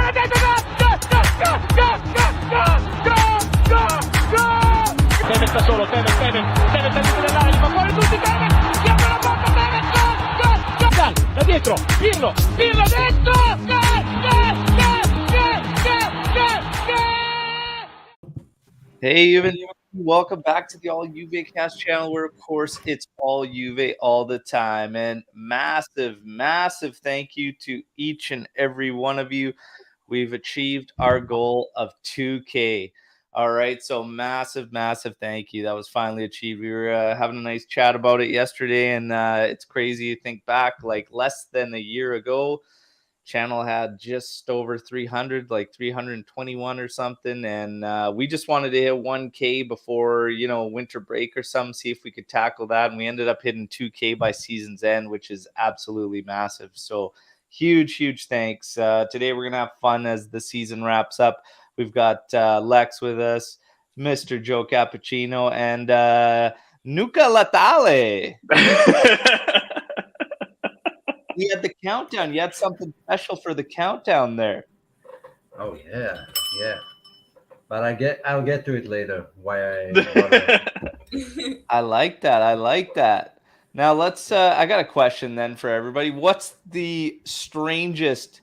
Tevez da solo, Tevez all'interno dell'area, li fa fuori tutti, Tevez, si apre la porta, Tevez, gol, da dietro, Pirlo dentro, Hey, Juve, welcome back to the All Juve Cast channel, where, of course, it's all Juve all the time. And massive thank you to each and every one of you. We've achieved our goal of 2K. All right, so massive thank you. That was finally achieved. We were having a nice chat about it yesterday, and it's crazy to think back, like less than a year ago, channel had just over 300, like 321 or something, and we just wanted to hit 1K before, winter break or something, see if we could tackle that, and we ended up hitting 2K by season's end, which is absolutely massive. So huge thanks. Today we're gonna have fun as the season wraps up. We've got Lex with us, Mr. Joe Cappuccino, and Luca Latale. We had the countdown. You had something special for the countdown there. Oh yeah. But I'll get to it later. Why I I like that. Now let's I got a question then for everybody. What's the strangest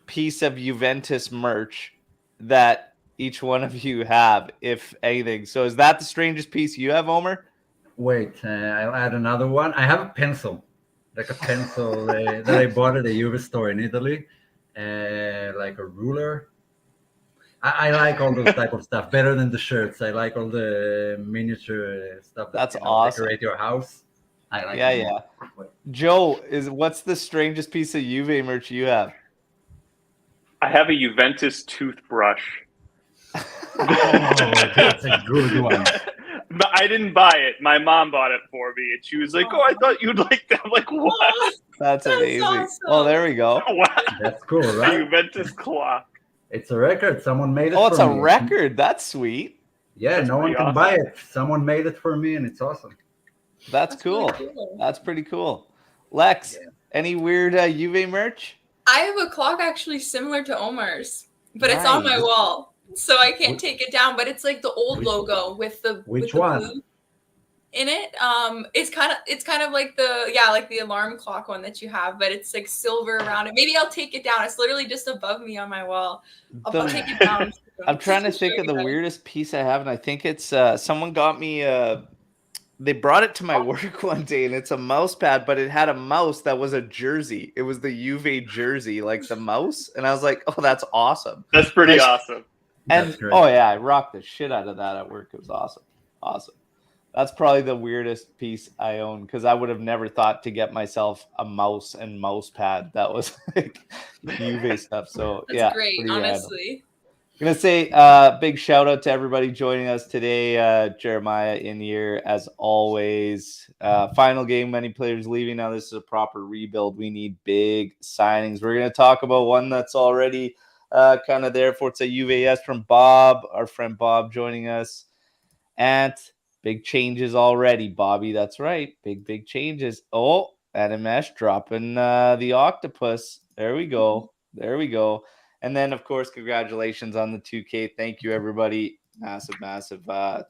piece of Juventus merch that each one of you have, if anything? So is that the strangest piece you have, Omer? Wait, I'll add another one. I have a pencil. Like a pencil that I bought at a Juve store in Italy, like a ruler. I like all those type of stuff better than the shirts. I like all the miniature stuff. That's awesome. Decorate your house. I like. Yeah. Joe, what's the strangest piece of Juve merch you have? I have a Juventus toothbrush. Oh, that's a good one. But I didn't buy it. My mom bought it for me, and she was like, "Oh, I thought you'd like that." I'm like, what? That's amazing. Awesome. Well, there we go. Wow. That's cool, A right? Juventus clock. It's a record. Someone made it. Oh, it's for a me. record. That's sweet. Yeah, That's no one pretty can awesome. buy it. Someone made it for me, and it's awesome. That's cool. Really cool. That's pretty cool. Lex, any weird Juve merch? I have a clock actually similar to Omer's, but it's on my Nice. wall, so I can't take it down. But it's like the old logo with the Which with the one? blue in it. It's kind of like the alarm clock one that you have, but it's like silver around it. Maybe I'll take it down. It's literally just above me on my wall. I'll take it down. I'm trying to think of the weirdest piece I have, and I think it's someone got me. They brought it to my work one day, and it's a mouse pad, but it had a mouse that was a jersey. It was the Juve jersey, like the mouse, and I was like, "Oh, that's awesome." That's pretty awesome. And That's great. oh yeah, I rocked the shit out of that at work. It was awesome. That's probably the weirdest piece I own, because I would have never thought to get myself a mouse and mouse pad that was like Juve stuff. So That's yeah, great, pretty rad. honestly. I'm gonna say big shout out to everybody joining us today. Jeremiah in here as always. Final game, many players leaving. Now this is a proper rebuild. We need big signings. We're gonna talk about one that's already kind of there for. It's a UVS from Bob, our friend Bob joining us. And big changes already, Bobby. That's right. Big changes. Oh, Animesh dropping the octopus. There we go. And then, of course, congratulations on the 2K. Thank you, everybody. Massive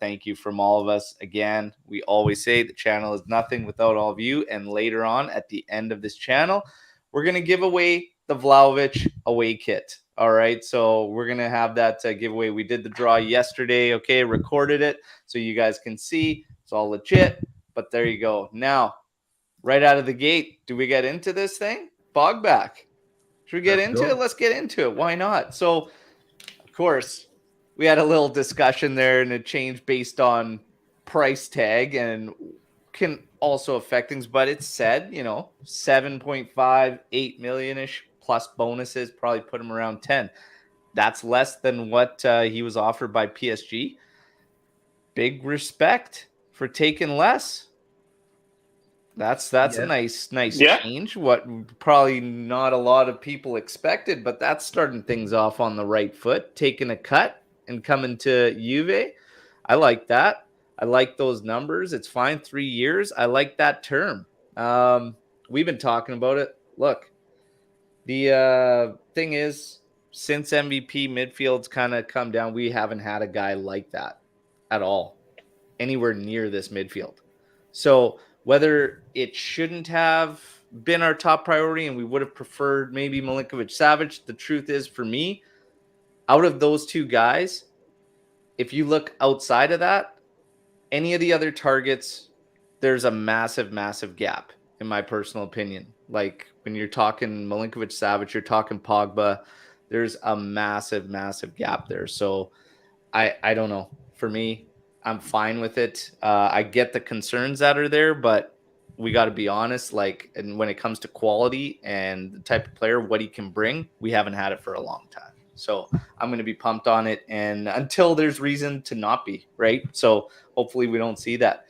thank you from all of us. Again, we always say the channel is nothing without all of you. And later on, at the end of this channel, we're going to give away the Vlahovic away kit. All right, so we're going to have that giveaway. We did the draw yesterday, okay, recorded it so you guys can see. It's all legit, but there you go. Now, right out of the gate, do we get into this thing? Bogback. Should we get into it? Let's get into it. Why not? So, of course, we had a little discussion there, and it changed based on price tag and can also affect things. But it said, 7.5, 8 million-ish plus bonuses, probably put him around 10. That's less than what he was offered by PSG. Big respect for taking less. That's a nice change. What probably not a lot of people expected, but that's starting things off on the right foot. Taking a cut and coming to Juve. I like that. I like those numbers. It's fine. 3 years. I like that term. We've been talking about it. Look, the thing is, since MVP, midfield's kind of come down. We haven't had a guy like that at all, anywhere near this midfield. So whether it shouldn't have been our top priority and we would have preferred maybe Milinkovic-Savic, the truth is for me, out of those two guys, if you look outside of that, any of the other targets, there's a massive, massive gap, in my personal opinion. Like when you're talking Milinkovic-Savic, you're talking Pogba, there's a massive, massive gap there. So I don't know. For me, I'm fine with it. I get the concerns that are there, but we got to be honest. Like, and when it comes to quality and the type of player, what he can bring, we haven't had it for a long time. So I'm going to be pumped on it, and until there's reason to not be, right? So hopefully we don't see that.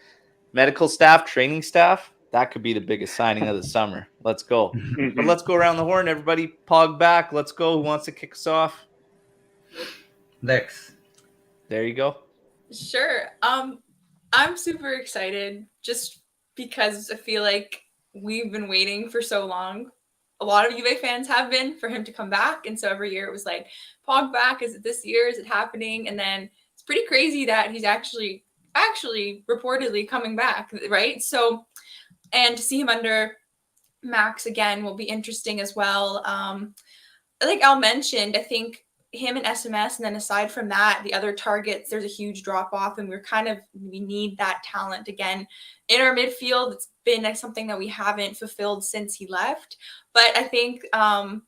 Medical staff, training staff, that could be the biggest signing of the summer. Let's go. But let's go around the horn, everybody. Pog back. Let's go. Who wants to kick us off? Lex. There you go. Sure. I'm super excited just because I feel like we've been waiting for so long. A lot of Juve fans have been for him to come back. And so every year it was like, Pog back, is it this year? Is it happening? And then it's pretty crazy that he's actually reportedly coming back, right? So, and to see him under Max again will be interesting as well. Like Al mentioned, I think him and SMS, and then aside from that, the other targets, there's a huge drop off, and we need that talent again in our midfield. It's been something that we haven't fulfilled since he left. But I think I'm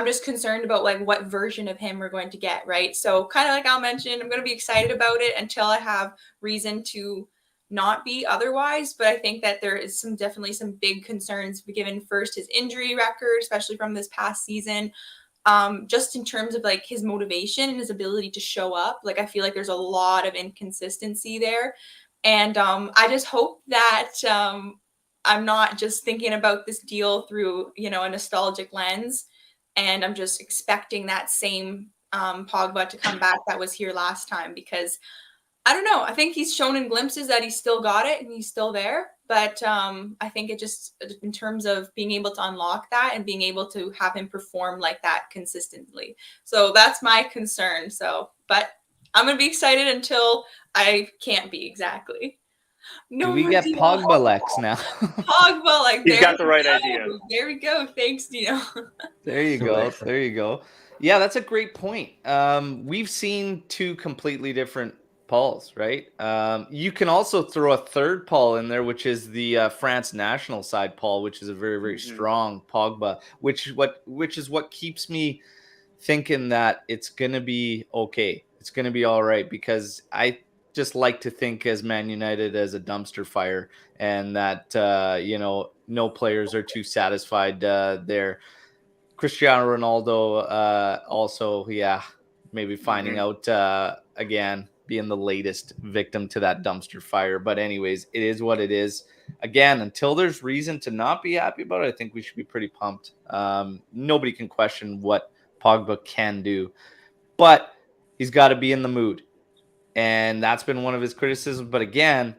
just concerned about like what version of him we're going to get, right? So kind of like Al mentioned, I'm going to be excited about it until I have reason to not be otherwise. But I think that there is definitely some big concerns given first his injury record, especially from this past season. Just in terms of like his motivation and his ability to show up. Like, I feel like there's a lot of inconsistency there. And I just hope that I'm not just thinking about this deal through, a nostalgic lens. And I'm just expecting that same Pogba to come back that was here last time, because I don't know. I think he's shown in glimpses that he's still got it and he's still there. But I think it just, in terms of being able to unlock that and being able to have him perform like that consistently. So that's my concern. So, but I'm going to be excited until I can't be, exactly. No, do we get Pogba Lex now? Pogba, like, he's got the right idea. There we go. Thanks, Dino. There you go. There you go. Yeah, that's a great point. We've seen two completely different Pauls, right? You can also throw a third Paul in there, which is the France national side Paul, which is a very, very strong Pogba, which is what keeps me thinking that it's gonna be okay. It's gonna be all right, because I just like to think as Man United as a dumpster fire, and that no players are too satisfied there. Cristiano Ronaldo also, maybe finding out again, being the latest victim to that dumpster fire. But anyways, it is what it is. Again, until there's reason to not be happy about it, I think we should be pretty pumped. Nobody can question what Pogba can do, but he's got to be in the mood. And that's been one of his criticisms. But again,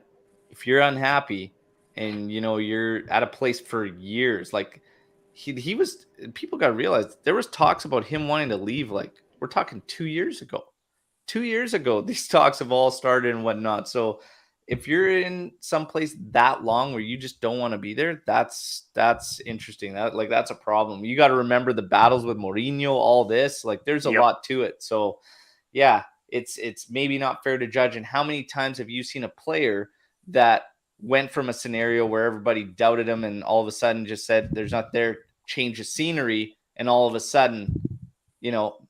if you're unhappy and, you're at a place for years, like he was, people got to realize there was talks about him wanting to leave. Like, we're talking 2 years ago. 2 years ago, these talks have all started and whatnot. So if you're in some place that long where you just don't want to be there, that's interesting. That's a problem. You got to remember the battles with Mourinho, all this, like there's a lot to it. So yeah, it's maybe not fair to judge. And how many times have you seen a player that went from a scenario where everybody doubted him and all of a sudden just said there's not there, change of scenery, and all of a sudden,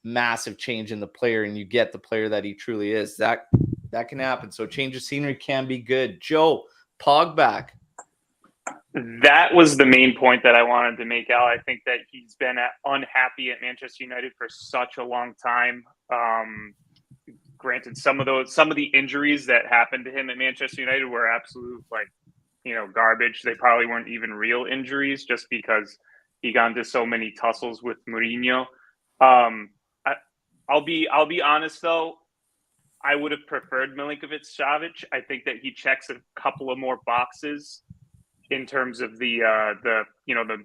massive change in the player, and you get the player that he truly is. That can happen. So change of scenery can be good. Joe, Pog back. That was the main point that I wanted to make, Al. I think that he's been unhappy at Manchester United for such a long time. Granted, some of the injuries that happened to him at Manchester United were absolute, garbage. They probably weren't even real injuries, just because he got into so many tussles with Mourinho. I'll be honest though. I would have preferred Milinkovic-Savic. I think that he checks a couple of more boxes in terms of the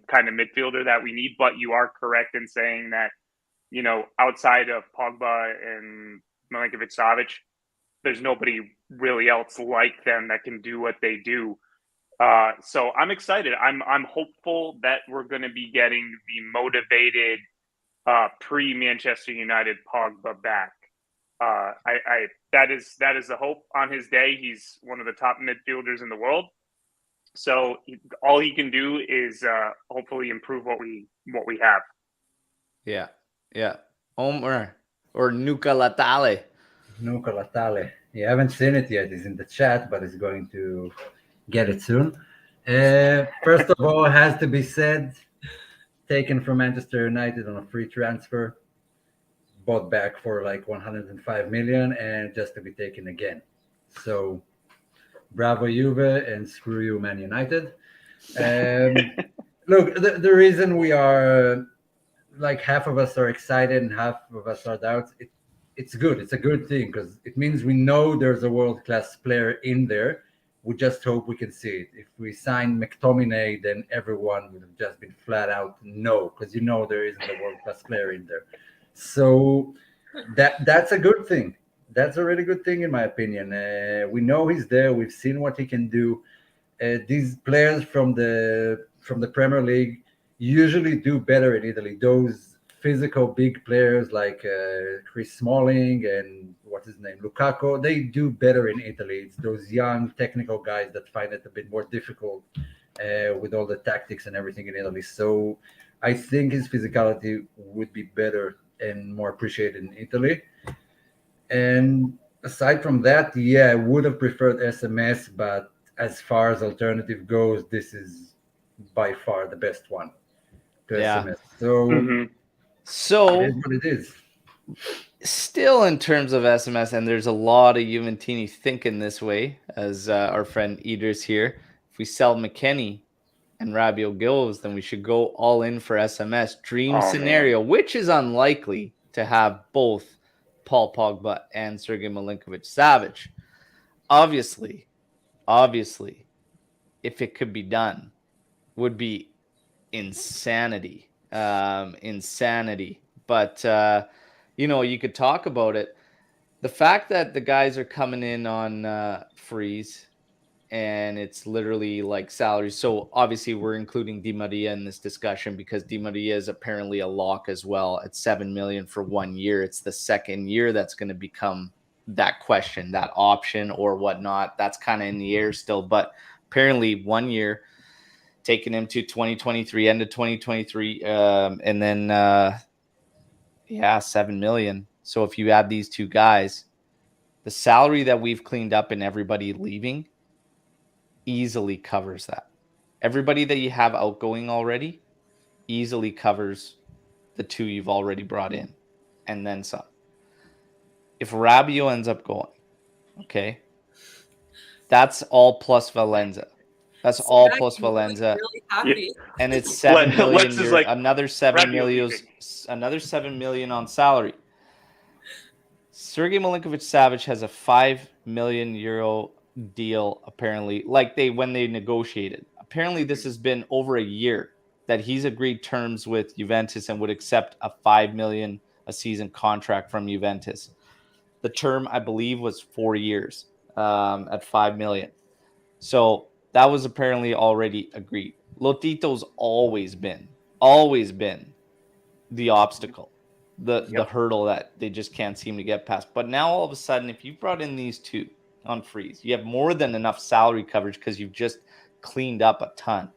kind of midfielder that we need. But you are correct in saying that outside of Pogba and Milinkovic-Savic, there's nobody really else like them that can do what they do. So I'm excited. I'm hopeful that we're going to be getting the motivated pre-Manchester United Pogba back. That is the hope on his day. He's one of the top midfielders in the world. So all he can do is hopefully improve what we have. Yeah. Omer or Nuka Latale. Luca Latale. You haven't seen it yet. He's in the chat, but he's going to get it soon. First of all, it has to be said, taken from Manchester United on a free transfer, bought back for like 105 million, and just to be taken again. So, bravo Juve and screw you, Man United. Look, the reason we are like half of us are excited and half of us are doubts. It's good. It's a good thing because it means we know there's a world-class player in there. We just hope we can see it. If we sign McTominay, then everyone would have just been flat out no, because there isn't a world-class player in there. So that's a good thing. That's a really good thing in my opinion. We know he's there. We've seen what he can do. These players from the Premier League usually do better in Italy. Those physical big players like Chris Smalling and what's his name, Lukaku, they do better in Italy. It's those young technical guys that find it a bit more difficult with all the tactics and everything in Italy. So I think his physicality would be better and more appreciated in Italy. And aside from that, I would have preferred SMS, but as far as alternative goes, this is by far the best one to SMS. So So it is what it is. Still in terms of SMS, and there's a lot of Juventini thinking this way, as our friend Idris here. If we sell McKennie and Rabiot goes, then we should go all in for SMS. Dream scenario, which is unlikely to have both Paul Pogba and Sergei Milinkovic-Savic. Obviously, if it could be done, would be insanity. But you could talk about it. The fact that the guys are coming in on freeze and it's literally like salaries. So obviously we're including Di Maria in this discussion because Di Maria is apparently a lock as well at 7 million for 1 year. It's the second year that's going to become that question, that option or whatnot. That's kind of in the air still, but apparently 1 year, taking him to 2023, end of 2023, and then 7 million. So if you add these two guys, the salary that we've cleaned up and everybody leaving easily covers that. Everybody that you have outgoing already easily covers the two you've already brought in, and then some. If Rabiot ends up going, okay, that's all plus Valenza. That's all plus Valenza, really happy. and it's 7 million. Like, another 7 million on salary. Sergei Milinkovic-Savic has a 5 million euro deal. Apparently, when they negotiated. Apparently, this has been over a year that he's agreed terms with Juventus and would accept a 5 million a season contract from Juventus. The term, I believe, was 4 years at 5 million. So that was apparently already agreed. Lotito's always been the obstacle, the hurdle that they just can't seem to get past. But now all of a sudden, if you brought in these two on freeze, you have more than enough salary coverage because you've just cleaned up a ton.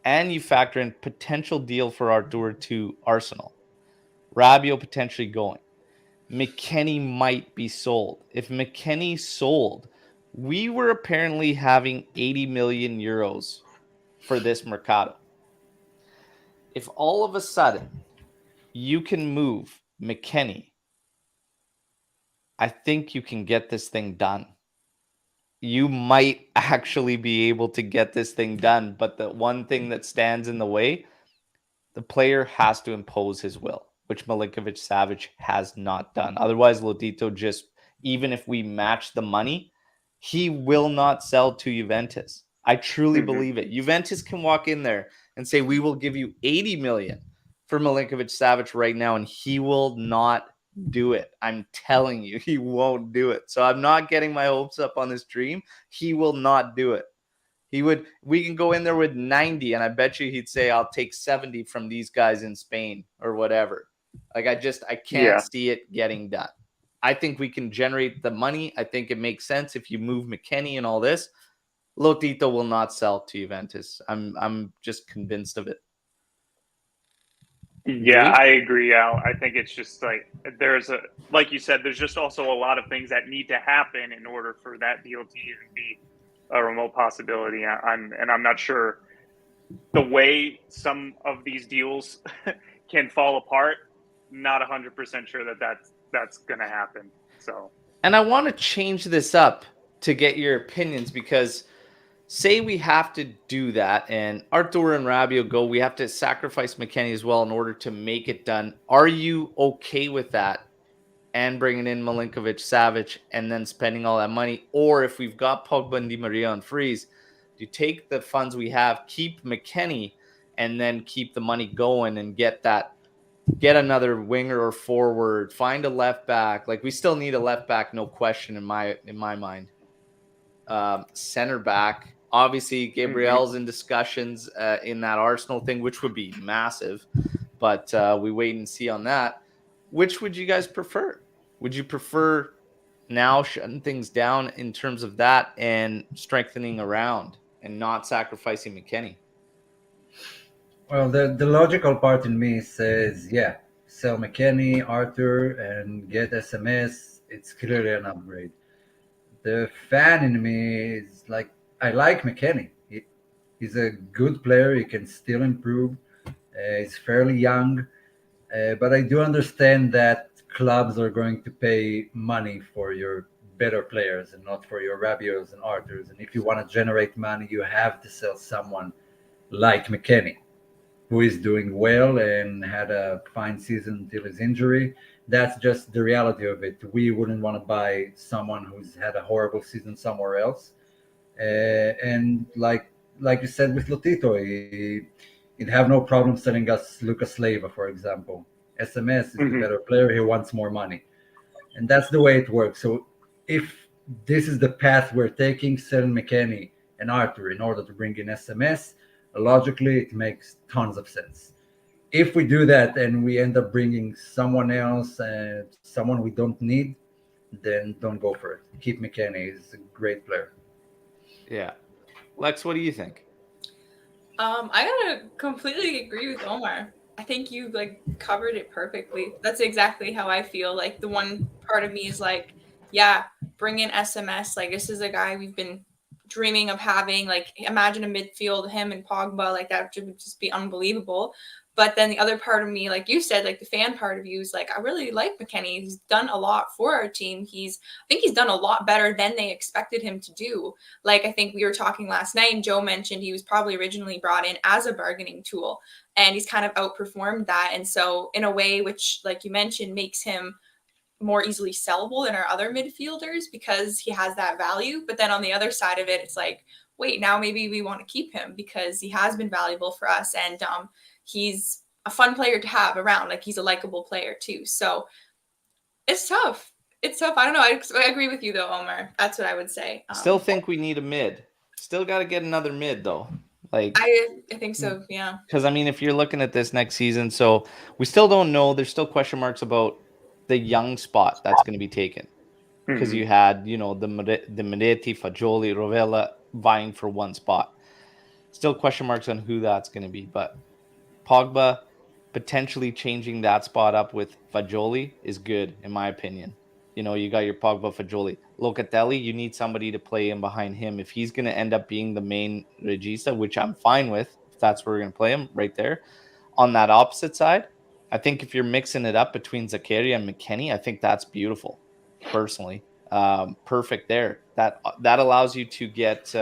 And you factor in potential deal for Artur to Arsenal. Rabiot potentially going. McKennie might be sold. If McKennie's sold, we were apparently having 80 million euros for this Mercado. If all of a sudden you can move McKennie, I think you can get this thing done. You might actually be able to get this thing done, but the one thing that stands in the way, the player has to impose his will, which Milinkovic-Savic has not done. Otherwise, Lotito just, even if we match the money, he will not sell to Juventus. I truly believe it. Juventus can walk in there and say, we will give you 80 million for Milinkovic-Savic right now, and he will not do it. I'm telling you, he won't do it. So I'm not getting my hopes up on this dream. He will not do it. We can go in there with 90, and I bet you he'd say, I'll take 70 from these guys in Spain or whatever. Like, I can't see it getting done. I think we can generate the money. I think it makes sense if you move McKennie and all this. Lotito will not sell to Juventus. I'm just convinced of it. Yeah, I agree, Al. I think it's just like like you said, there's just also a lot of things that need to happen in order for that deal to even be a remote possibility. I'm not sure the way some of these deals can fall apart. Not 100% sure that's going to happen. So, and I want to change this up to get your opinions, because say we have to do that and Artur and Rabiot go, we have to sacrifice McKennie as well in order to make it done. Are you okay with that and bringing in Milinkovic-Savic and then spending all that money? Or if we've got Pogba and Di Maria on freeze, do you take the funds we have, keep McKennie, and then keep the money going and get another winger or forward, find a left back? Like, we still need a left back, no question in my mind. Center back, obviously Gabriel's in discussions in that Arsenal thing, which would be massive, but we wait and see on that. Which would you guys prefer? Would you prefer now shutting things down in terms of that and strengthening around and not sacrificing McKennie? Well, the logical part in me says, yeah, sell McKennie, Arthur, and get SMS. It's clearly an upgrade. The fan in me is like, I like McKennie. He's a good player. He can still improve. He's fairly young. But I do understand that clubs are going to pay money for your better players and not for your Rabiots and Arthurs. And if you want to generate money, you have to sell someone like McKennie, who is doing well and had a fine season until his injury. That's just the reality of it. We wouldn't want to buy someone who's had a horrible season somewhere else. And like you said with Lotito, he'd have no problem selling us Luca Slava, for example. SMS is the better player. He wants more money. And that's the way it works. So if this is the path we're taking, selling McKennie and Arthur in order to bring in SMS, logically, it makes tons of sense. If we do that and we end up bringing someone else, someone we don't need, then don't go for it. Keep McKennie. He's a great player. Yeah. Lex, what do you think? I gotta completely agree with Omer. I think you covered it perfectly. That's exactly how I feel. Like, the one part of me is like, yeah, bring in SMS. Like, this is a guy we've been dreaming of having. Like, imagine a midfield, him and Pogba, like that would just be unbelievable. But then the other part of me, like you said, like the fan part of you is like, I really like McKennie. He's done a lot for our team. I think he's done a lot better than they expected him to do. Like, I think we were talking last night and Joe mentioned he was probably originally brought in as a bargaining tool, and he's kind of outperformed that. And so in a way, which, like you mentioned, makes him more easily sellable than our other midfielders because he has that value. But then on the other side of it, it's like, wait, now maybe we want to keep him because he has been valuable for us, and he's a fun player to have around. Like, he's a likable player too. So it's tough. It's tough. I don't know. I agree with you though, Omer. That's what I would say. Still think we need a mid. Still got to get another mid though. Like, I think so. Yeah. Because I mean, if you're looking at this next season, so we still don't know. There's still question marks about the young spot that's going to be taken. Because you had, the Miretti, Fagioli, Rovella vying for one spot. Still question marks on who that's going to be. But Pogba potentially changing that spot up with Fagioli is good, in my opinion. You got your Pogba, Fagioli. Locatelli, you need somebody to play in behind him. If he's going to end up being the main regista, which I'm fine with, if that's where we're going to play him, right there. On that opposite side, I think if you're mixing it up between Zakaria and McKennie, I think that's beautiful, personally. Perfect there. That allows you to get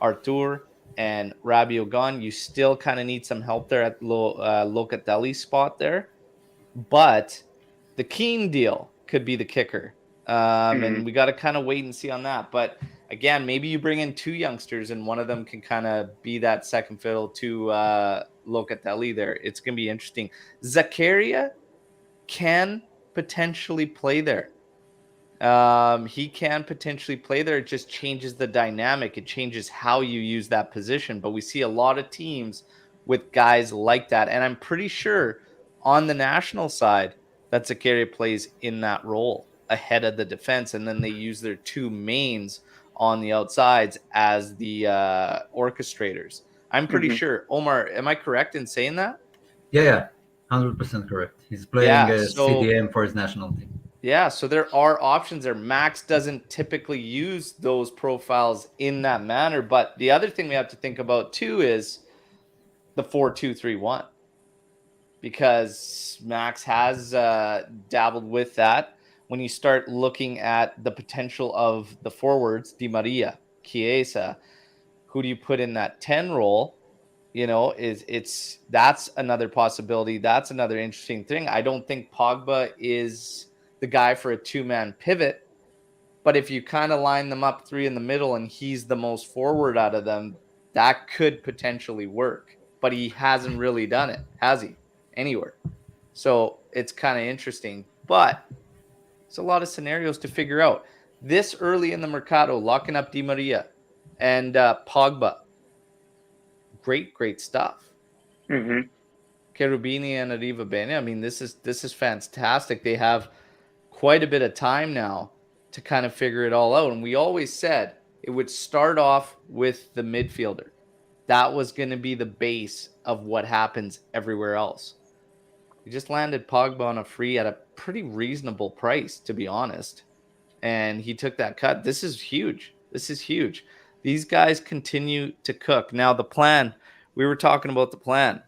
Artur and Rabiot gone. You still kind of need some help there at Locatelli's spot there. But the Kean deal could be the kicker. And we got to kind of wait and see on that. But again, maybe you bring in two youngsters and one of them can kind of be that second fiddle to Locatelli there. It's going to be interesting. Zakaria can potentially play there. He can potentially play there. It just changes the dynamic. It changes how you use that position. But we see a lot of teams with guys like that. And I'm pretty sure on the national side that Zakaria plays in that role ahead of the defense. And then they use their two mains on the outsides as the orchestrators. I'm pretty sure. Omer, am I correct in saying that? Yeah, 100% correct. He's playing CDM for his national team. Yeah, so there are options there. Max doesn't typically use those profiles in that manner. But the other thing we have to think about too is the 4-2-3-1, because Max has dabbled with that. When you start looking at the potential of the forwards, Di Maria, Chiesa, who do you put in that 10 role? You know, that's another possibility. That's another interesting thing. I don't think Pogba is the guy for a two-man pivot, but if you kind of line them up three in the middle and he's the most forward out of them, that could potentially work. But he hasn't really done it, has he? Anywhere. So it's kind of interesting, but it's a lot of scenarios to figure out. This early in the Mercado, locking up Di Maria and Pogba. Great stuff. Cherubini and Arrivabene. I mean, this is fantastic. They have quite a bit of time now to kind of figure it all out. And we always said it would start off with the midfielder. That was going to be the base of what happens everywhere else. We just landed Pogba on a free at a pretty reasonable price, to be honest. And he took that cut. This is huge. These guys continue to cook. Now, the plan, we were talking about the plan.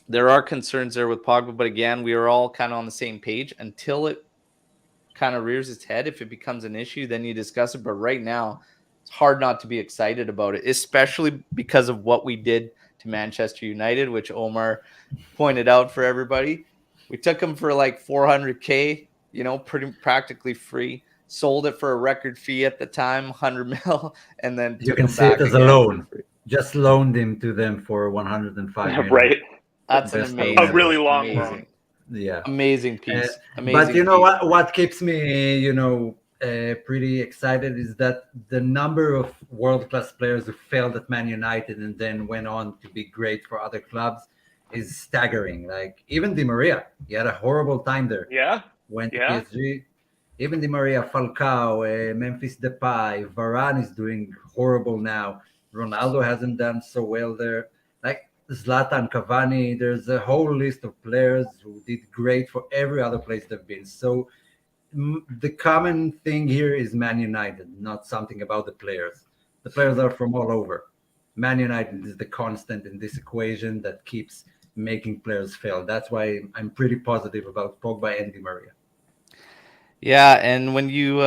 There are concerns there with Pogba, but again, we are all kind of on the same page until it kind of rears its head. If it becomes an issue, then you discuss it. But right now, it's hard not to be excited about it, especially because of what we did to Manchester United, which Omer pointed out for everybody. We took him for like 400K, you know, practically free. Sold it for a record fee at the time, 100 mil, and then you can see it as a loan. Just loaned him to them for 105 million. Right. That's an amazing, a really long loan. Yeah, amazing piece. But you know what keeps me, pretty excited is that the number of world-class players who failed at Man United and then went on to be great for other clubs is staggering. Like even Di Maria, he had a horrible time there. Yeah. Went to PSG. Even Di Maria, Falcao, Memphis Depay, Varane is doing horrible now. Ronaldo hasn't done so well there. Like Zlatan, Cavani, there's a whole list of players who did great for every other place they've been. So the common thing here is Man United, not something about the players. The players are from all over. Man United is the constant in this equation that keeps making players fail. That's why I'm pretty positive about Pogba and Di Maria. Yeah, and when you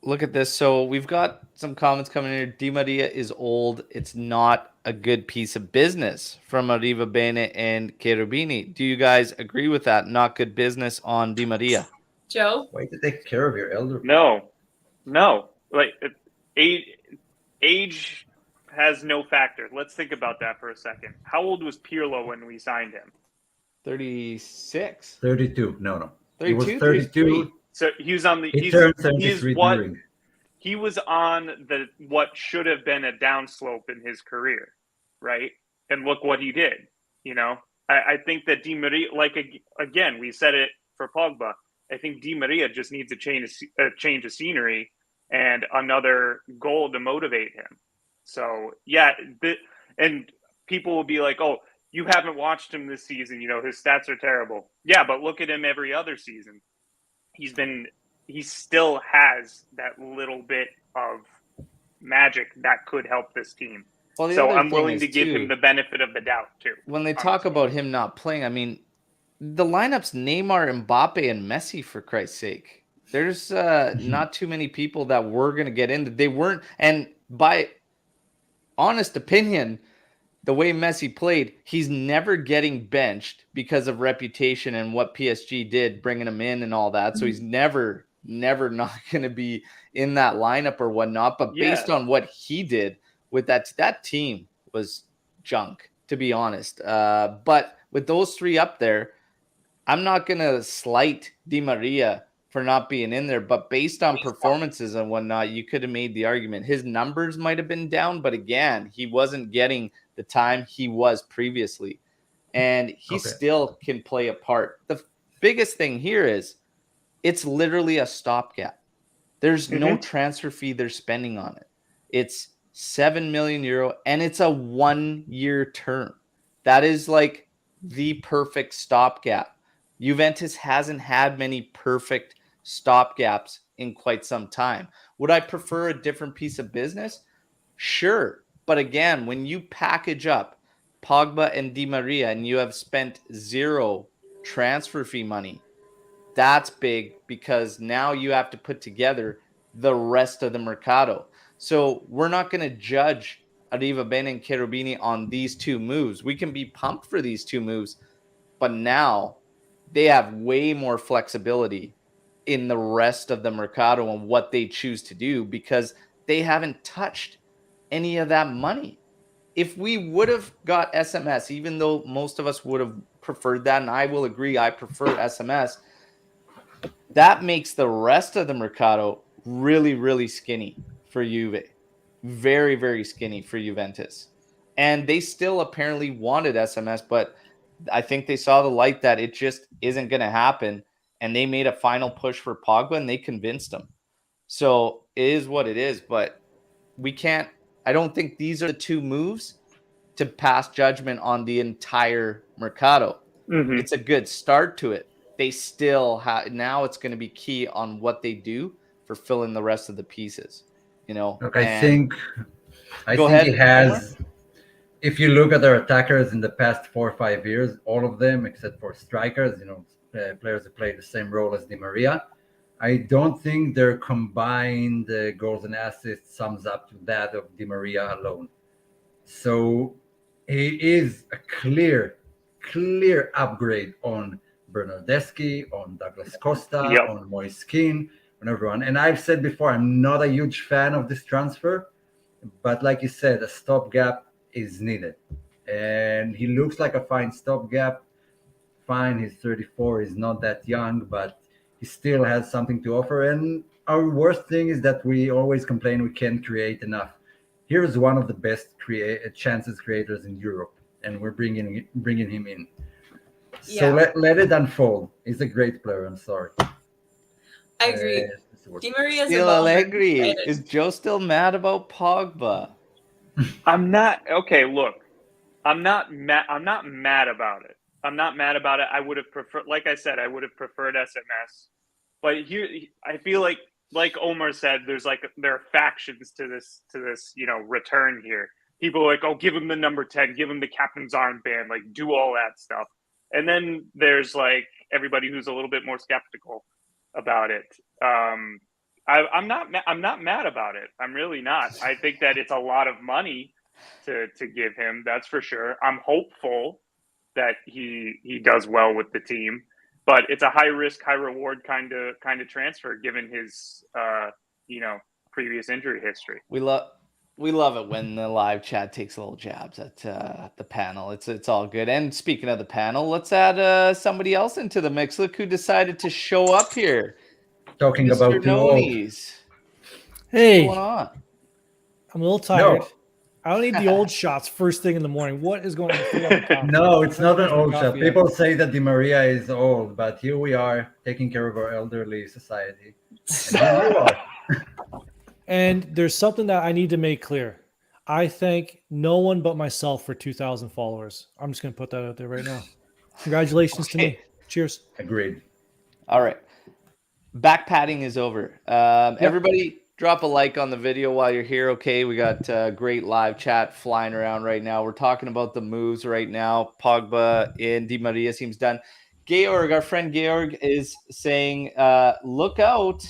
look at this, so we've got some comments coming in here. Di Maria is old. It's not a good piece of business from Arrivabene and Cherubini. Do you guys agree with that? Not good business on Di Maria. Joe? Way to take care of your elder. No. Like age has no factor. Let's think about that for a second. How old was Pirlo when we signed him? 36. 32. No. 32, he was 32. So he was on the. He turned 73 during. He was on what should have been a downslope in his career, right? And look what he did. You know, I think that Di Maria, like again, we said it for Pogba. I think Di Maria just needs a change of scenery and another goal to motivate him. So yeah, and people will be like, "Oh, you haven't watched him this season. You know his stats are terrible." Yeah, but look at him every other season. He still has that little bit of magic that could help this team. Well, so I'm willing to give him the benefit of the doubt too. When they talk about him not playing, I mean, the lineup's Neymar, Mbappe, and Messi, for Christ's sake. There's not too many people that were going to get in. They weren't. And by honest opinion, the way Messi played, he's never getting benched because of reputation and what PSG did, bringing him in and all that. So he's never not going to be in that lineup or whatnot. But based on what he did with that team was junk. to be honest. But with those three up there, I'm not going to slight Di Maria for not being in there, but based on performances and whatnot, you could have made the argument. His numbers might have been down, but again, he wasn't getting the time he was previously. And he still can play a part. The biggest thing here is it's literally a stopgap. There's no transfer fee they're spending on it. It's 7 million euro and it's a 1-year term. That is like the perfect stopgap. Juventus hasn't had many perfect stopgaps in quite some time. Would I prefer a different piece of business? Sure. But again, when you package up Pogba and Di Maria and you have spent 0 transfer fee money, that's big because now you have to put together the rest of the mercado. So we're not going to judge Arrivabene and Cherubini on these 2 moves. We can be pumped for these 2 moves, but now they have way more flexibility in the rest of the mercado and what they choose to do because they haven't touched any of that money. If we would have got SMS, even though most of us would have preferred that, and I will agree, I prefer SMS, that makes the rest of the mercado really, really skinny for Juve. Very, very skinny for Juventus. And they still apparently wanted SMS, but I think they saw the light that it just isn't going to happen. And they made a final push for Pogba and they convinced him. So it is what it is. But we can't, I don't think these are the 2 moves to pass judgment on the entire mercado. It's a good start to it. They still have, now it's going to be key on what they do for filling the rest of the pieces. You know, look, I think ahead, he has. If you look at their attackers in the past 4 or 5 years, all of them except for strikers, players who play the same role as Di Maria, I don't think their combined goals and assists sums up to that of Di Maria alone. So he is a clear upgrade on Bernardeschi, on Douglas Costa, on Moise, Kean, on everyone. And I've said before, I'm not a huge fan of this transfer, but like you said, a stopgap is needed. And he looks like a fine stopgap. Fine, he's 34, he's not that young, but he still has something to offer. And our worst thing is that we always complain we can't create enough. Here's one of the best chances creators in Europe, and we're bringing him in. So let it unfold. He's a great player. I'm sorry. I agree. Di Maria's still Allegri. Is Joe still mad about Pogba? I'm not. Okay, look. I'm not mad about it. I would have preferred, like I said, I would have preferred SMS. But here, I feel like Omer said, there are factions to this, return here. People are like, oh, give him the number 10, give him the captain's armband, like do all that stuff. And then there's like everybody who's a little bit more skeptical about it. I'm not mad about it. I'm really not. I think that it's a lot of money to give him. That's for sure. I'm hopeful that he does well with the team, but it's a high risk, high reward kind of transfer given his previous injury history. We love it when the live chat takes little jabs at the panel. It's all good. And speaking of the panel, let's add somebody else into the mix. Look who decided to show up here. Talking Mr. about Nonies. Hey, What's going on? I'm a little tired. No. I don't need the old shots first thing in the morning. What is going on? No, it's not an old shot. Coffee. People say that Di Maria is old, but here we are taking care of our elderly society. And here you are. And there's something that I need to make clear. I thank no one but myself for 2,000 followers. I'm just going to put that out there right now. Congratulations to me. Cheers. Agreed. All right. Back padding is over. Everybody drop a like on the video while you're here. Okay, we got great live chat flying around right now. We're talking about the moves right now. Pogba and Di Maria seems done. Georg, our friend Georg, is saying, look out,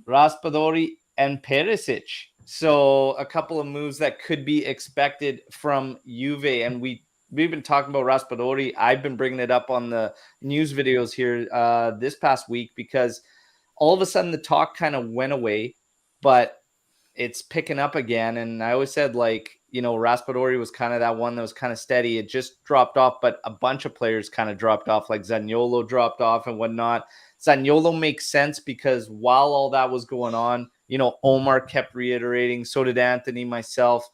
Raspadori and Perisic. So a couple of moves that could be expected from Juve. And we've been talking about Raspadori. I've been bringing it up on the news videos here this past week because all of a sudden the talk kind of went away, but it's picking up again. And I always said, like, Raspadori was kind of that one that was kind of steady. It just dropped off, but a bunch of players kind of dropped off, like Zaniolo dropped off and whatnot. Zaniolo makes sense because while all that was going on, Omer kept reiterating, so did Anthony, myself.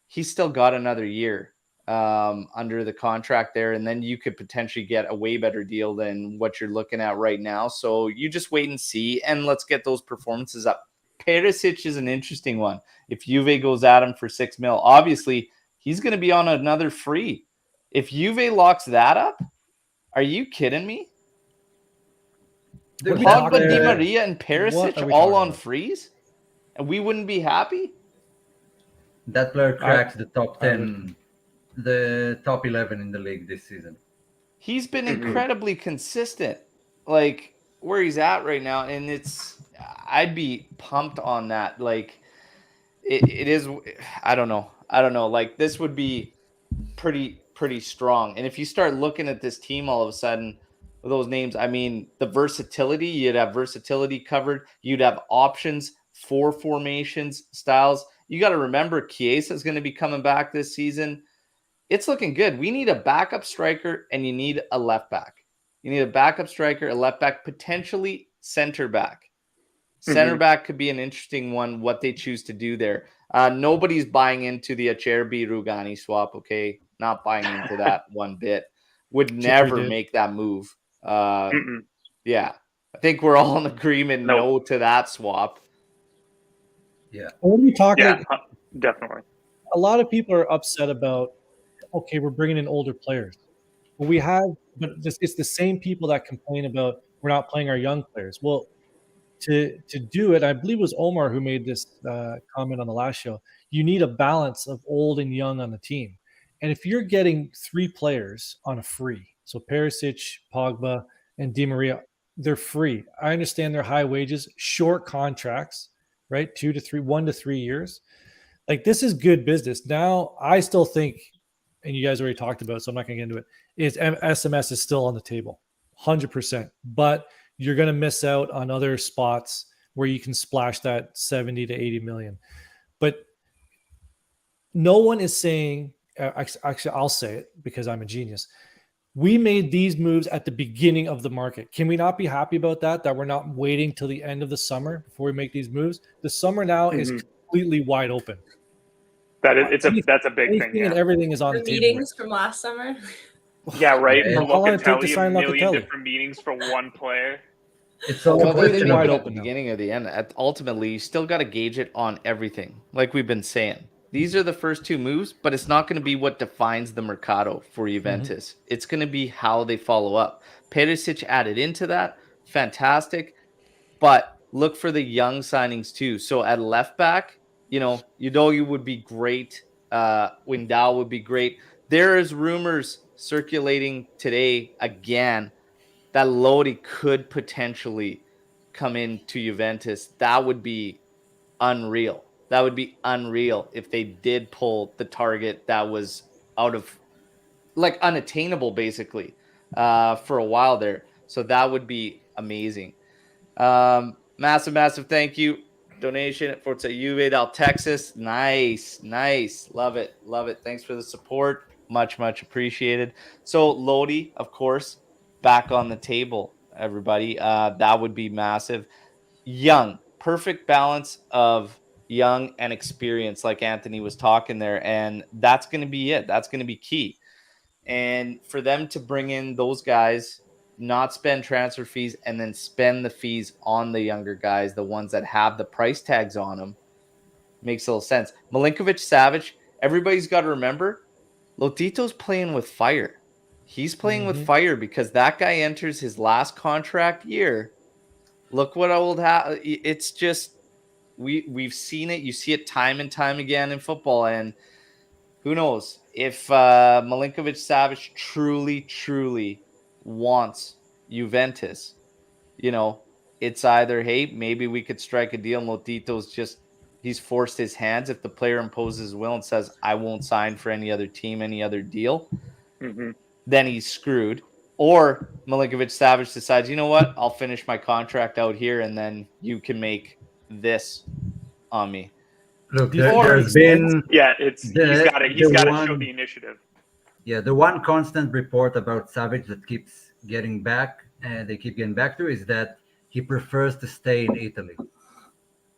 He's still got another year under the contract there, and then you could potentially get a way better deal than what you're looking at right now. So you just wait and see, and let's get those performances up. Perisic is an interesting one. If Juve goes at him for $6 million, obviously he's going to be on another free. If Juve locks that up, are you kidding me? Pogba, Di Maria, and Perisic all on frees, and we wouldn't be happy? That player cracks the top 10, the top 11 in the league this season. He's been incredibly consistent, like where he's at right now, and I'd be pumped on that. Like it is. I don't know. Like this would be pretty strong. And if you start looking at this team all of a sudden with those names, I mean, the versatility, you'd have versatility covered. You'd have options for formations, styles. You got to remember Chiesa is going to be coming back this season. It's looking good. We need a backup striker and you need a left back. You need a backup striker, a left back, potentially center back. Center back could be an interesting one, what they choose to do there. Nobody's buying into the Acerbi Rugani swap, okay? Not buying into that one bit. Would never make that move. Yeah. I think we're all in agreement no to that swap. Yeah. When we talk definitely. A lot of people are upset about, okay, we're bringing in older players. But it's the same people that complain about we're not playing our young players. Well, to do it, I believe it was Omer who made this comment on the last show. You need a balance of old and young on the team. And if you're getting 3 players on a free, so Perisic, Pogba, and Di Maria, they're free. I understand they're high wages, short contracts, right? 1 to 3 years. Like this is good business. Now, I still think, and you guys already talked about it, so I'm not going to get into it, is SMS is still on the table, 100%. But you're going to miss out on other spots where you can splash that 70 to 80 million. But no one is saying, actually, I'll say it because I'm a genius. We made these moves at the beginning of the market. Can we not be happy about that we're not waiting till the end of the summer before we make these moves? The summer now is completely wide open. That's a big thing. Yeah. And everything is on the meetings from last summer. Yeah, right. Yeah. For Locatelli, a million different meetings for one player. It's all wide open at the beginning or the end. Ultimately, you still got to gauge it on everything, like we've been saying. These are the first 2 moves, but it's not going to be what defines the Mercado for Juventus. It's going to be how they follow up. Perisic added into that. Fantastic. But look for the young signings too. So at left back, you would be great. Windao would be great. There is rumors circulating today again that Lodi could potentially come into Juventus. That would be unreal. That would be unreal if they did pull the target that was out of, like, unattainable, basically, for a while there. So that would be amazing. Massive thank you. Donation at Forza Juve del Texas. Nice. Love it. Thanks for the support. Much appreciated. So Lodi, of course, back on the table, everybody. That would be massive. Young, perfect balance of young and experience, like Anthony was talking there, and that's going to be it. That's going to be key. And for them to bring in those guys, not spend transfer fees, and then spend the fees on the younger guys, the ones that have the price tags on them, makes a little sense. Milinkovic-Savic, everybody's got to remember, Lotito's playing with fire. He's playing with fire because that guy enters his last contract year. Look what I will have. It's just, we've seen it. You see it time and time again in football. And who knows if Milinkovic-Savic truly wants Juventus, it's either, hey, maybe we could strike a deal. Lotito's just, he's forced his hands. If the player imposes his will and says, I won't sign for any other team, any other deal, then he's screwed. Or Milinkovic-Savic decides, you know what, I'll finish my contract out here and then you can make this on me. Look, Do you think there's that makes been Yeah, he's The- got to the show one- the initiative. the one constant report about Savage that keeps getting back, and they keep getting back to, is that he prefers to stay in Italy.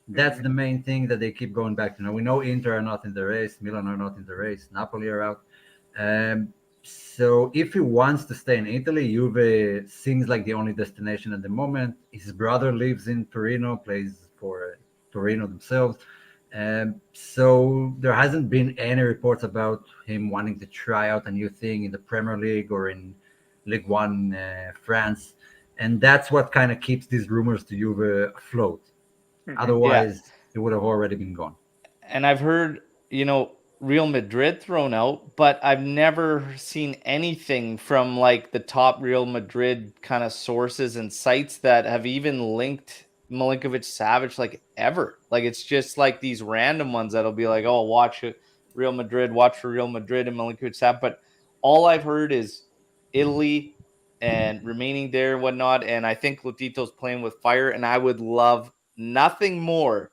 That's the main thing that they keep going back to. Now we know Inter are not in the race, Milan are not in the race, Napoli are out. So if he wants to stay in Italy, Juve seems like the only destination at the moment. His brother lives in Torino, plays for Torino themselves. So there hasn't been any reports about him wanting to try out a new thing in the Premier League or in Ligue 1 France. And that's what kind of keeps these rumors to Juve afloat. Otherwise, it would have already been gone. And I've heard, Real Madrid thrown out, but I've never seen anything from like the top Real Madrid kind of sources and sites that have even linked Milinkovic-Savic like ever. Like it's just like these random ones that'll be like, oh, watch Real Madrid, watch for Real Madrid and Milinkovic-Savic. But all I've heard is Italy and remaining there and whatnot. And I think Lotito's playing with fire, and I would love nothing more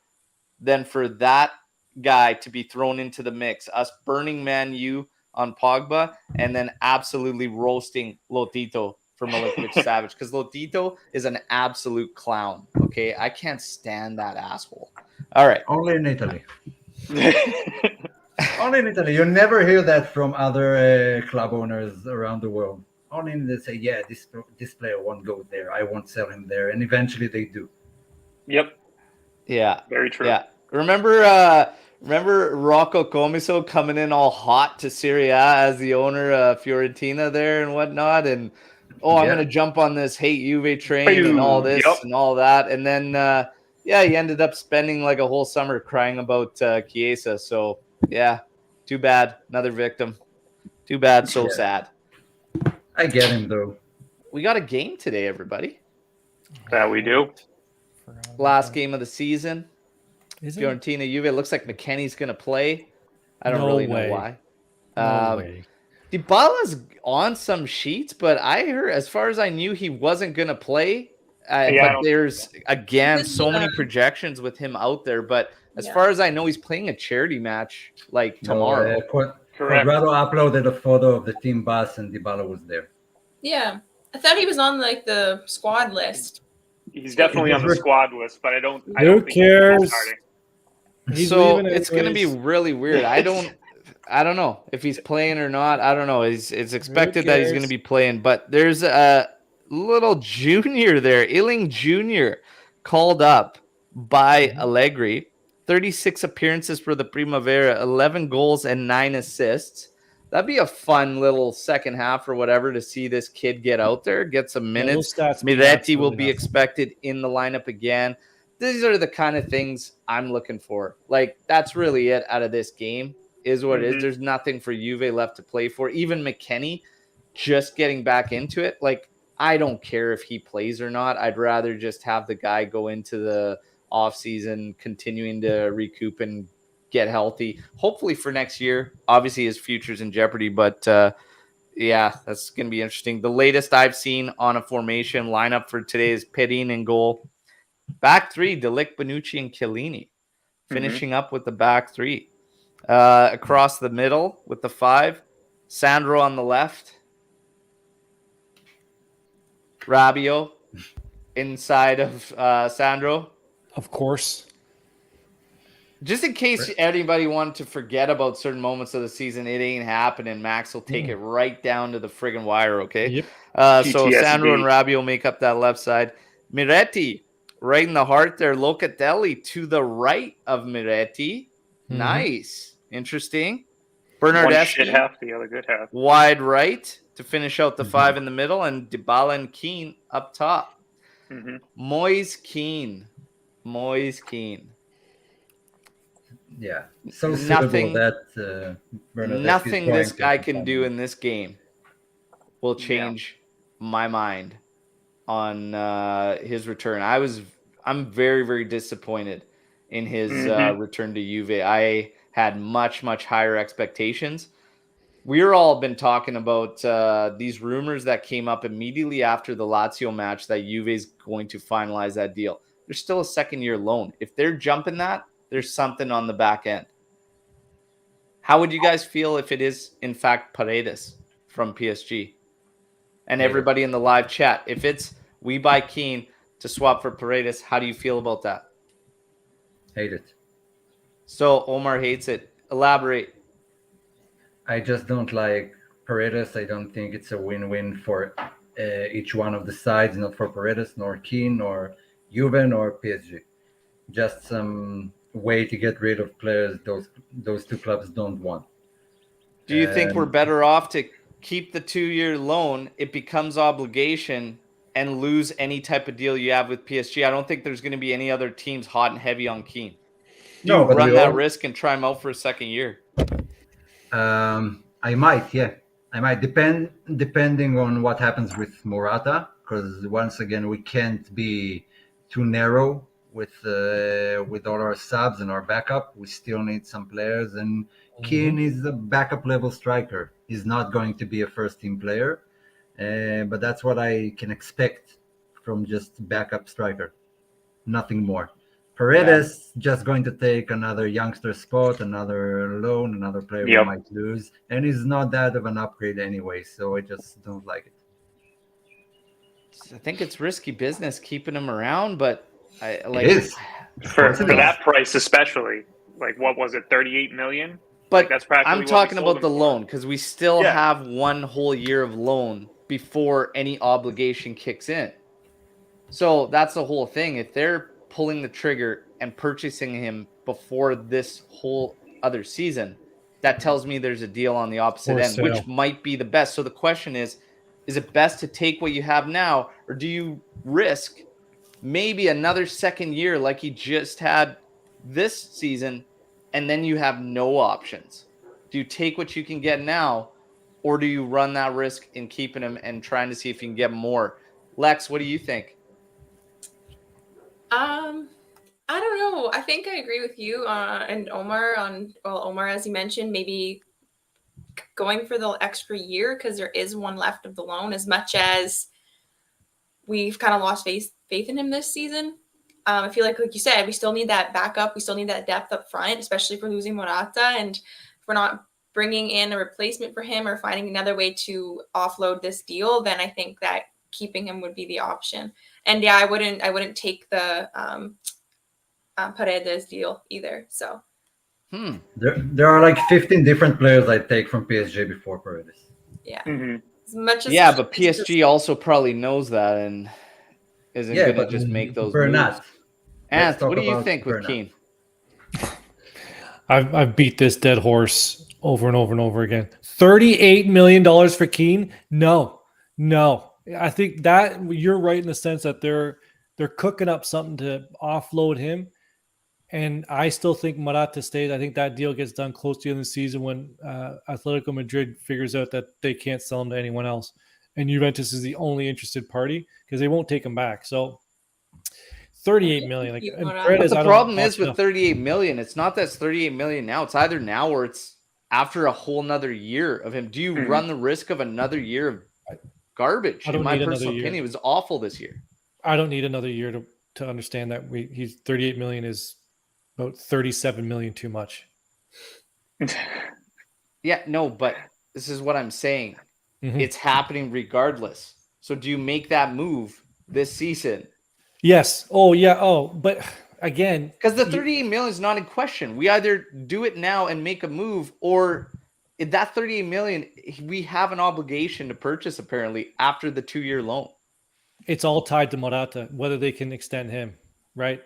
than for that guy to be thrown into the mix, us burning Man U on Pogba, and then absolutely roasting Lotito for Milinkovic-Savic, because Lotito is an absolute clown. Okay, I can't stand that asshole. All right, Only in Italy. Only in Italy. You never hear that from other club owners around the world. Only they say, yeah, this player won't go there. I won't sell him there. And eventually they do. Yep. Yeah, Very true. Yeah, remember Rocco Comiso coming in all hot to Serie A as the owner of Fiorentina there and whatnot, and I'm Yeah. gonna jump on this hate Juve train and all this Yep. and all that, and then he ended up spending like a whole summer crying about Chiesa. So yeah, too bad, another victim. Too bad, so Yeah. sad. I get him, though. We got a game today, everybody. That we do. Last game of the season. Is it? Fiorentina Juve. It looks like McKennie's going to play. I don't No really way. know why. No way. Dybala's on some sheets, but I heard, as far as I knew, he wasn't going to play. I But don't there's, again, This is, so many projections with him out there. But as Yeah. far as I know, he's playing a charity match like tomorrow. Correct. Quadrado uploaded a photo of the team bus and Dybala was there. Yeah. I thought he was on like the squad list. He's definitely on the squad list, but I don't Who think he's cares? starting. He's So leaving it's going to be anyways. really weird. I don't know if he's playing or not. I don't know. It's expected that he's going to cares? be playing, but there's a little junior there, Illing Jr., called up by Allegri. 36 appearances for the Primavera, 11 goals and 9 assists. That'd be a fun little second half or whatever to see this kid get out there, get some Yeah, minutes. those stats mean Miretti will absolutely be nothing. expected in the lineup again. These are the kind of things I'm looking for. Like, that's really it out of this game, is what it is. Mhm. There's nothing for Juve left to play for. Even McKennie just getting back into it. Like, I don't care if he plays or not. I'd rather just have the guy go into the offseason continuing to recoup and get healthy. Hopefully for next year. Obviously, his future's in jeopardy, but yeah, that's going to be interesting. The latest I've seen on a formation lineup for today is Perin in goal. Back three, Delic, Bonucci, and Chiellini. Finishing up with the back three. Across the middle with the 5, Sandro on the left. Rabiot inside of Sandro. Of course. Just in case anybody wanted to forget about certain moments of the season, it ain't happening. Max will take it right down to the friggin' wire, okay? Yep. So PTSD. Sandro and Rabiot make up that left side. Miretti right in the heart there. Locatelli to the right of Miretti. Nice. Interesting. One shit Bernardeschi half, the other good half. wide right to finish out the 5 in the middle, and Dybala and Kean up top. Mhm. Moise Kean. Yeah. So Nothing- suitable that Bernadette Nothing is this trying guy to can do in this game will Yeah. change my mind on his return. I'm very, very disappointed in his return to Juve. I had much higher expectations. We're all been talking about these rumors that came up immediately after the Lazio match that Juve is going to finalize that deal. There's still a second-year loan. If they're jumping that, there's something on the back end. How would you guys feel if it is, in fact, Paredes from PSG? And Hate it. everybody in the live chat, if it's we buy Kean to swap for Paredes, how do you feel about that? Hate it. So Omer hates it. Elaborate. I just don't like Paredes. I don't think it's a win-win for each one of the sides, not for Paredes, nor Kean, nor Juve, nor PSG. Just some way to get rid of players those two clubs don't want. Do you think we're better off to keep the 2-year loan, it becomes obligation, and lose any type of deal you have with PSG? I don't think there's going to be any other teams hot and heavy on Kean. Do you run that risk and try him out for a second year? I might, yeah. I might, depending on what happens with Morata, because once again, we can't be too narrow with all our subs and our backup. We still need some players, and Kean is a backup level striker. He's not going to be a first team player, but that's what I can expect from just backup striker. Nothing more. Paredes just going to take another youngster spot, another loan, another player we might lose, and he's not that of an upgrade anyway, so I just don't like it. I think it's risky business keeping him around, but it is. For that price especially. Like, what was it, 38 million? But like, that's practically I'm talking about the loan, because we still have 1 whole year of loan before any obligation kicks in. So that's the whole thing. If they're pulling the trigger and purchasing him before this whole other season, that tells me there's a deal on the opposite end, which might be the best. So the question is it best to take what you have now, or do you risk maybe another second year like he just had this season, and then you have no options? Do you take what you can get now, or do you run that risk in keeping him and trying to see if you can get more? Lex, what do you think? I don't know. I think I agree with you and Omer Omer, as you mentioned, maybe going for the extra year because there is one left of the loan, as much as we've kind of lost faith in him this season. I feel like you said, we still need that backup. We still need that depth up front, especially if we're losing Morata. And if we're not bringing in a replacement for him or finding another way to offload this deal, then I think that keeping him would be the option. And yeah, I wouldn't take the Paredes deal either. So there are like 15 different players I take from PSG before Paredes. Yeah. As much as but PSG also probably knows that and isn't going to just make those moves. And what do you think with Kean? I've beat this dead horse over and over and over again. $38 million for Kean? No. I think that you're right in the sense that they're cooking up something to offload him. And I still think Morata stays. I think that deal gets done close to the end of the season when Atletico Madrid figures out that they can't sell him to anyone else. And Juventus is the only interested party because they won't take him back. So 38 million. But the problem is with 38 million, it's not that it's 38 million now. It's either now or it's after a whole nother year of him. Do you run the risk of another year of garbage? In my personal opinion, it was awful this year. I don't need another year to understand that he's 38 million is about 37 million too much. Yeah, no, but this is what I'm saying. It's happening regardless. So do you make that move this season? Yes. Oh, yeah. Oh, but again, because the 38 million is not in question. We either do it now and make a move, or that 38 million, we have an obligation to purchase apparently after the 2-year loan. It's all tied to Morata, whether they can extend him, right?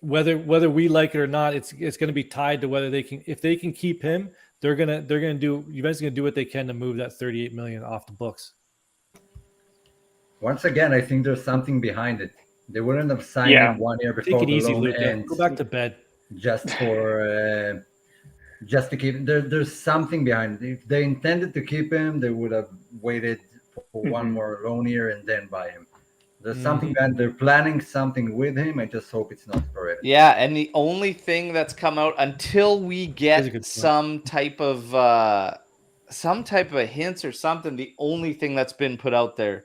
Whether we like it or not, it's going to be tied to whether they can. If they can keep him, they're gonna do. Juventus going to do what they can to move that 38 million off the books. Once again, I think there's something behind it. They wouldn't have signed him 1 year before Take it the easy, loan Luca. ends. Go back to bed. Just to keep. There's something behind it. If they intended to keep him, they would have waited for 1 more loan year and then buy him. There's something that they're planning something with him. I just hope it's not Paredes. Yeah, and the only thing that's come out until we get some type of hints or something, the only thing that's been put out there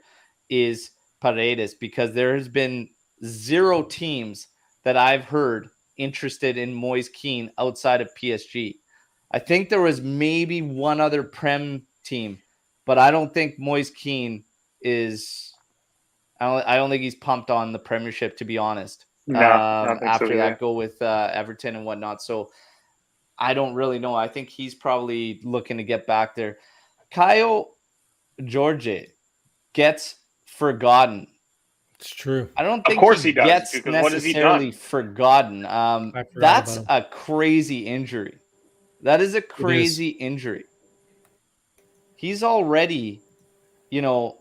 is Paredes, because there has been 0 teams that I've heard interested in Moise Kean outside of PSG. I think there was maybe one other Prem team, but I don't think Moise Kean is. I don't think he's pumped on the Premiership, to be honest. No, I don't think after so that either. go with Everton and whatnot. So I don't really know. I think he's probably looking to get back there. Caio Jorge gets forgotten. It's true. I don't Of think course he does, gets because what has he necessarily done? forgotten. forgot That's about a crazy injury. That is a crazy injury. He's already, a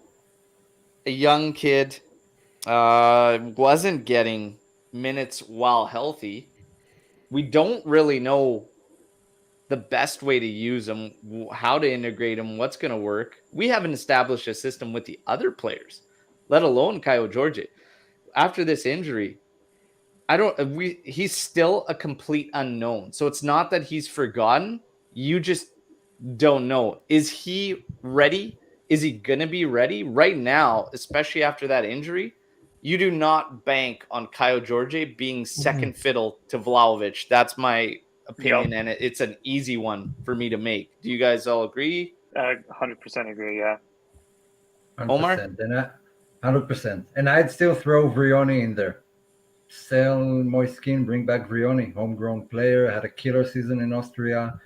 young kid, wasn't getting minutes while healthy. We don't really know the best way to use him, how to integrate him, what's going to work. We haven't established a system with the other players, let alone Caio Jorge. After this injury, he's still a complete unknown. So it's not that he's forgotten. You just don't know. Is he ready? Is he going to be ready? Right now, especially after that injury, you do not bank on Caio Jorge being second fiddle to Vlahovic. That's my opinion, and it's an easy one for me to make. Do you guys all agree? 100% agree, yeah. 100%. Omar? And 100%. And I'd still throw Vrioni in there. Sell Moise Kean, bring back Vrioni, homegrown player, had a killer season in Austria.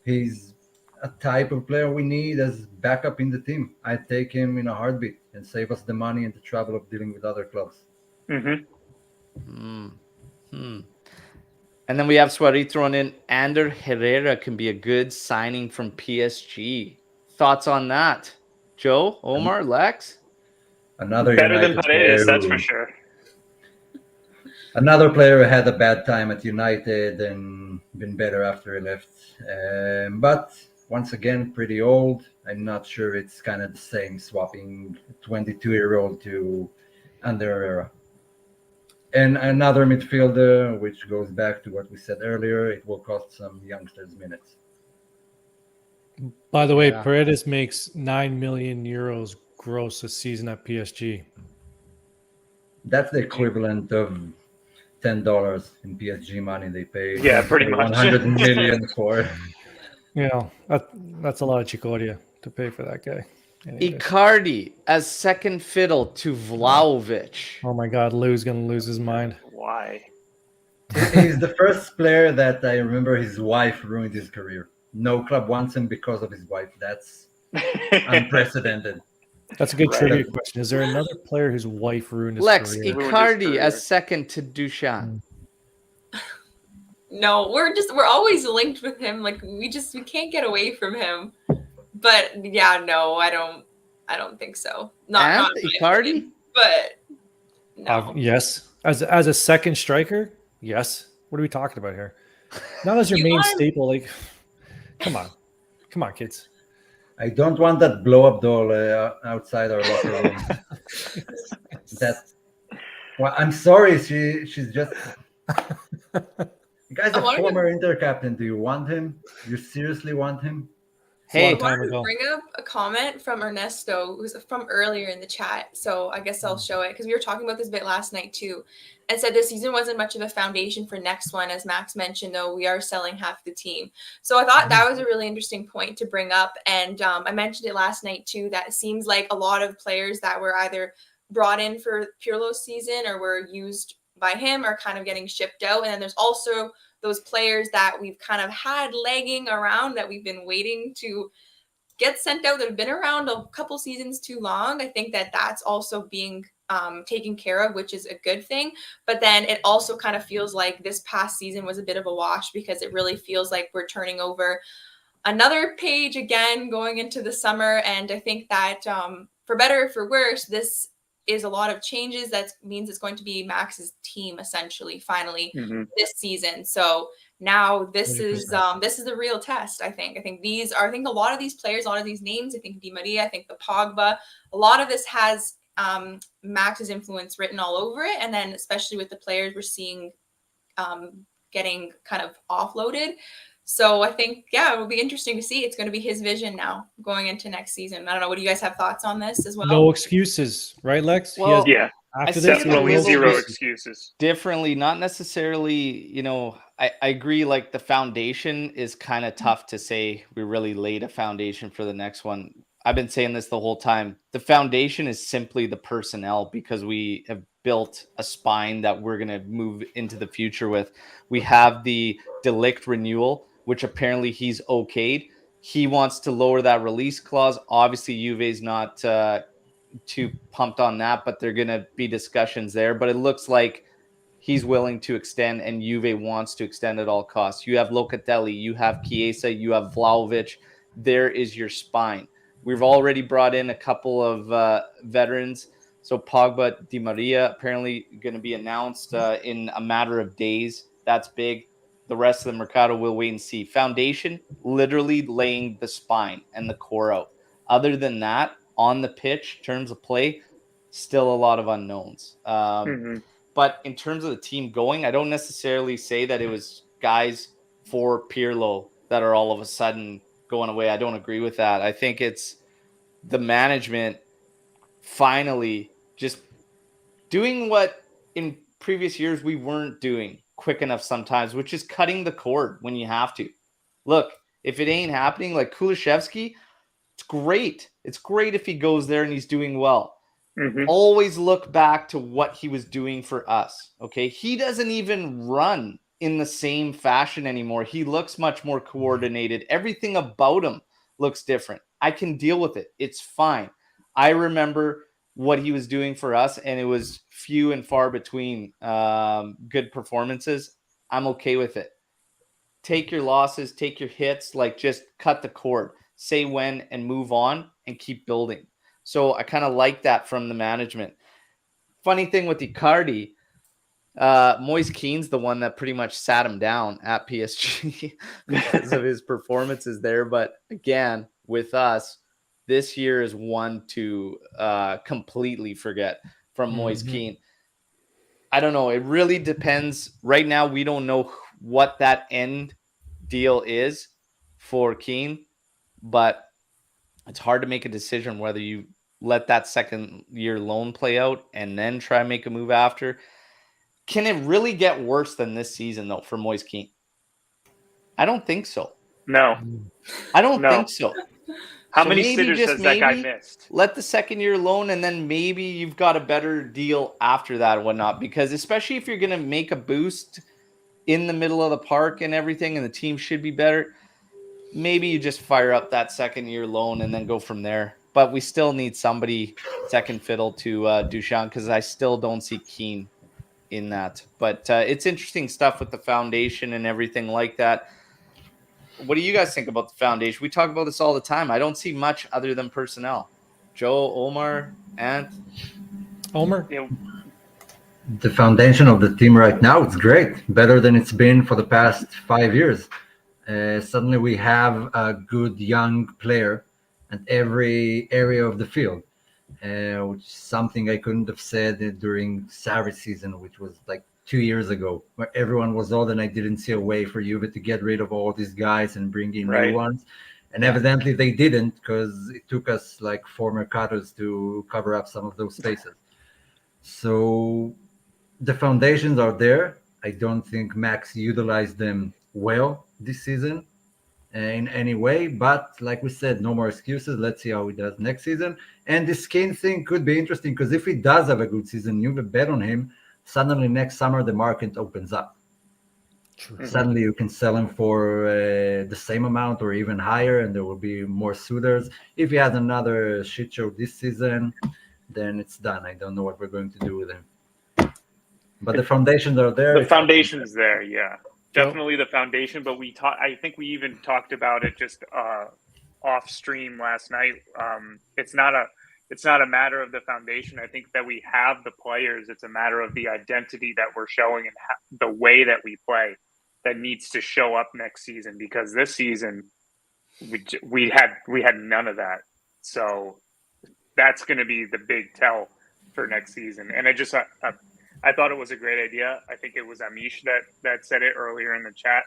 He's a type of player we need as backup in the team. I'd take him in a heartbeat and save us the money and the trouble of dealing with other clubs. Mm-hmm. And then we have Suarez thrown in. Ander Herrera can be a good signing from PSG. Thoughts on that? Joe, Omar, Lex? Another Better than United Paredes, player that's who- for sure. Another player who had a bad time at United and been better after he left. But once again, pretty old. I'm not sure it's kind of the same swapping 22-year-old to Ander Herrera. And another midfielder, which goes back to what we said earlier, it will cost some youngsters minutes. By the way, Yeah. Paredes makes 9 million euros gross a season at PSG. That's the equivalent of $10 in PSG money they pay. Yeah, pretty much. 100 million for. That's a lot of chicoria to pay for that guy. Anyways. Icardi as second fiddle to Vlahovic. Oh my God, Lou's gonna lose his mind. Why? He's the first player that I remember his wife ruined his career. No club wants him because of his wife. That's unprecedented. That's a good Right. trivia question. Is there another player whose wife ruined his Lex, career? Ruined his Icardi career. as second to Duchamp. No, we're always linked with him. Like we can't get away from him. But yeah, no, I don't think so. Not And in my Icardi? opinion, but no. Yes. As a second striker, yes. What are we talking about here? Not as your You main want- staple. Like, come on, kids. I don't want that blow-up doll outside our locker room. Well, I'm sorry. She's just. You guys I are wanted to- former Inter captain. Do you want him? You seriously want him? Hey, I Time wanted to ago. bring up a comment from Ernesto, who's from earlier in the chat. So I guess I'll show it because we were talking about this a bit last night too, and said this season wasn't much of a foundation for next one. As Max mentioned, though, we are selling half the team. So I thought that was a really interesting point to bring up. And I mentioned it last night too, that it seems like a lot of players that were either brought in for Pirlo's season or were used by him are kind of getting shipped out. And then there's also those players that we've kind of had lagging around that we've been waiting to get sent out that have been around a couple seasons too long. I think that that's also being taken care of, which is a good thing. But then it also kind of feels like this past season was a bit of a wash because it really feels like we're turning over another page again going into the summer. And I think that for better or for worse, this is a lot of changes. That means it's going to be Max's team essentially finally this season. So now this is the real test. I think a lot of these players, a lot of these names, I think Di Maria, I think the Pogba, a lot of this has Max's influence written all over it. And then especially with the players we're seeing getting kind of offloaded. So I think, it will be interesting to see. It's going to be his vision now going into next season. I don't know. What do you guys have thoughts on this as well? No excuses, right, Lex? Well, he Yeah. After see this, it a Definitely little zero bit excuses. differently, not necessarily, I agree, like the foundation is kind of tough to say we really laid a foundation for the next one. I've been saying this the whole time. The foundation is simply the personnel because we have built a spine that we're going to move into the future with. We have the Delict renewal, which apparently he's okayed. He wants to lower that release clause. Obviously, Juve's not too pumped on that, but they're going to be discussions there. But it looks like he's willing to extend, and Juve wants to extend at all costs. You have Locatelli, you have Chiesa, you have Vlahovic. There is your spine. We've already brought in a couple of veterans. So Pogba, Di Maria, apparently going to be announced in a matter of days. That's big. The rest of the Mercado will wait and see. Foundation, literally laying the spine and the core out. Other than that, on the pitch, terms of play, still a lot of unknowns. But in terms of the team going, I don't necessarily say that it was guys for Pirlo that are all of a sudden going away. I don't agree with that. I think it's the management finally just doing what in previous years we weren't doing quick enough sometimes, which is cutting the cord when you have to. Look, if it ain't happening, like Kulusevski, it's great. It's great if he goes there and he's doing well. Always look back to what he was doing for us. Okay. He doesn't even run in the same fashion anymore. He looks much more coordinated. Everything about him looks different. I can deal with it. It's fine. I remember what he was doing for us, and it was few and far between good performances. I'm okay with it. Take your losses, take your hits, like just cut the cord, say when, and move on and keep building. So I kind of like that from the management. Funny thing with Icardi, Moise Kean's the one that pretty much sat him down at PSG because of his performances there. But again, with us, this year is one to completely forget from Moise Kean. I don't know. It really depends. Right now, we don't know what that end deal is for Kean, but it's hard to make a decision whether you let that second year loan play out and then try and make a move after. Can it really get worse than this season, though, for Moise Kean? I don't think so. No. I don't think so. How many sitters has that guy missed? Let the second year loan, and then maybe you've got a better deal after that and whatnot. Because especially if you're going to make a boost in the middle of the park and everything, and the team should be better, maybe you just fire up that second year loan and then go from there. But we still need somebody second fiddle to Duchamp, because I still don't see Kean in that. But it's interesting stuff with the foundation and everything like that. What do you guys think about the foundation? We talk about this all the time. I don't see much other than personnel. Joe, Omer, Ant. Omer? The foundation of the team right now, it's great. Better than it's been for the past 5 years. Suddenly we have a good young player at every area of the field, which is something I couldn't have said during Sarri's season, which was like 2 years ago, where everyone was old and I didn't see a way for Juve to get rid of all these guys and bring in new ones. And evidently they didn't, because it took us like 4 Mercados to cover up some of those spaces. So the foundations are there. I don't think Max utilized them well this season in any way, but like we said, no more excuses. Let's see how he does next season. And this Kean thing could be interesting, because if he does have a good season, you have a bet on him, suddenly next summer the market opens up. Suddenly you can sell him for the same amount or even higher, and there will be more suitors. If he has another shit show this season, then it's done. I don't know what we're going to do with him. But the foundations are there. The foundation's there, yeah. Definitely the foundation, but I think we even talked about it just off stream last night. It's not a matter of the foundation. I think that we have the players. It's a matter of the identity that we're showing and the way that we play that needs to show up next season, because this season we had none of that. So that's going to be the big tell for next season. And I thought it was a great idea. I think it was Amish that said it earlier in the chat.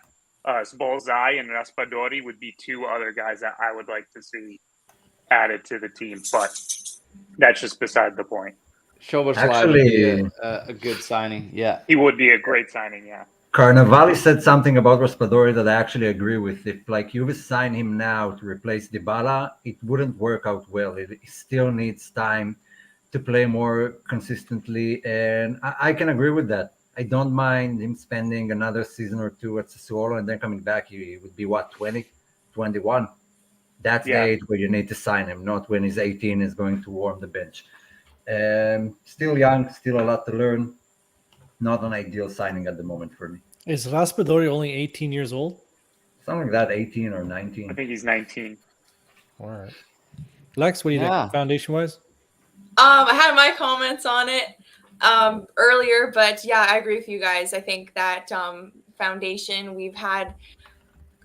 Bolzai and Raspadori would be 2 other guys that I would like to see added to the team, but that's just beside the point. Szoboszlai would be Actually, a good signing. Yeah. He would be a great signing, yeah. Carnevali said something about Raspadori that I actually agree with. If like Juve sign him now to replace Dybala, it wouldn't work out well. It still needs time to play more consistently, and I can agree with that. I don't mind him spending another season or two at Sassuolo and then coming back. He would be what, 20, 21. That's Yeah. the age where you need to sign him, not when he's 18 is going to warm the bench. Still young, still a lot to learn. Not an ideal signing at the moment for me. Is Raspadori only 18 years old? Something like that, 18 or I 19. think he's 19. All right. Lex, what do you Yeah. think foundation-wise? I had my comments on it earlier, but yeah, I agree with you guys. I think that foundation, we've had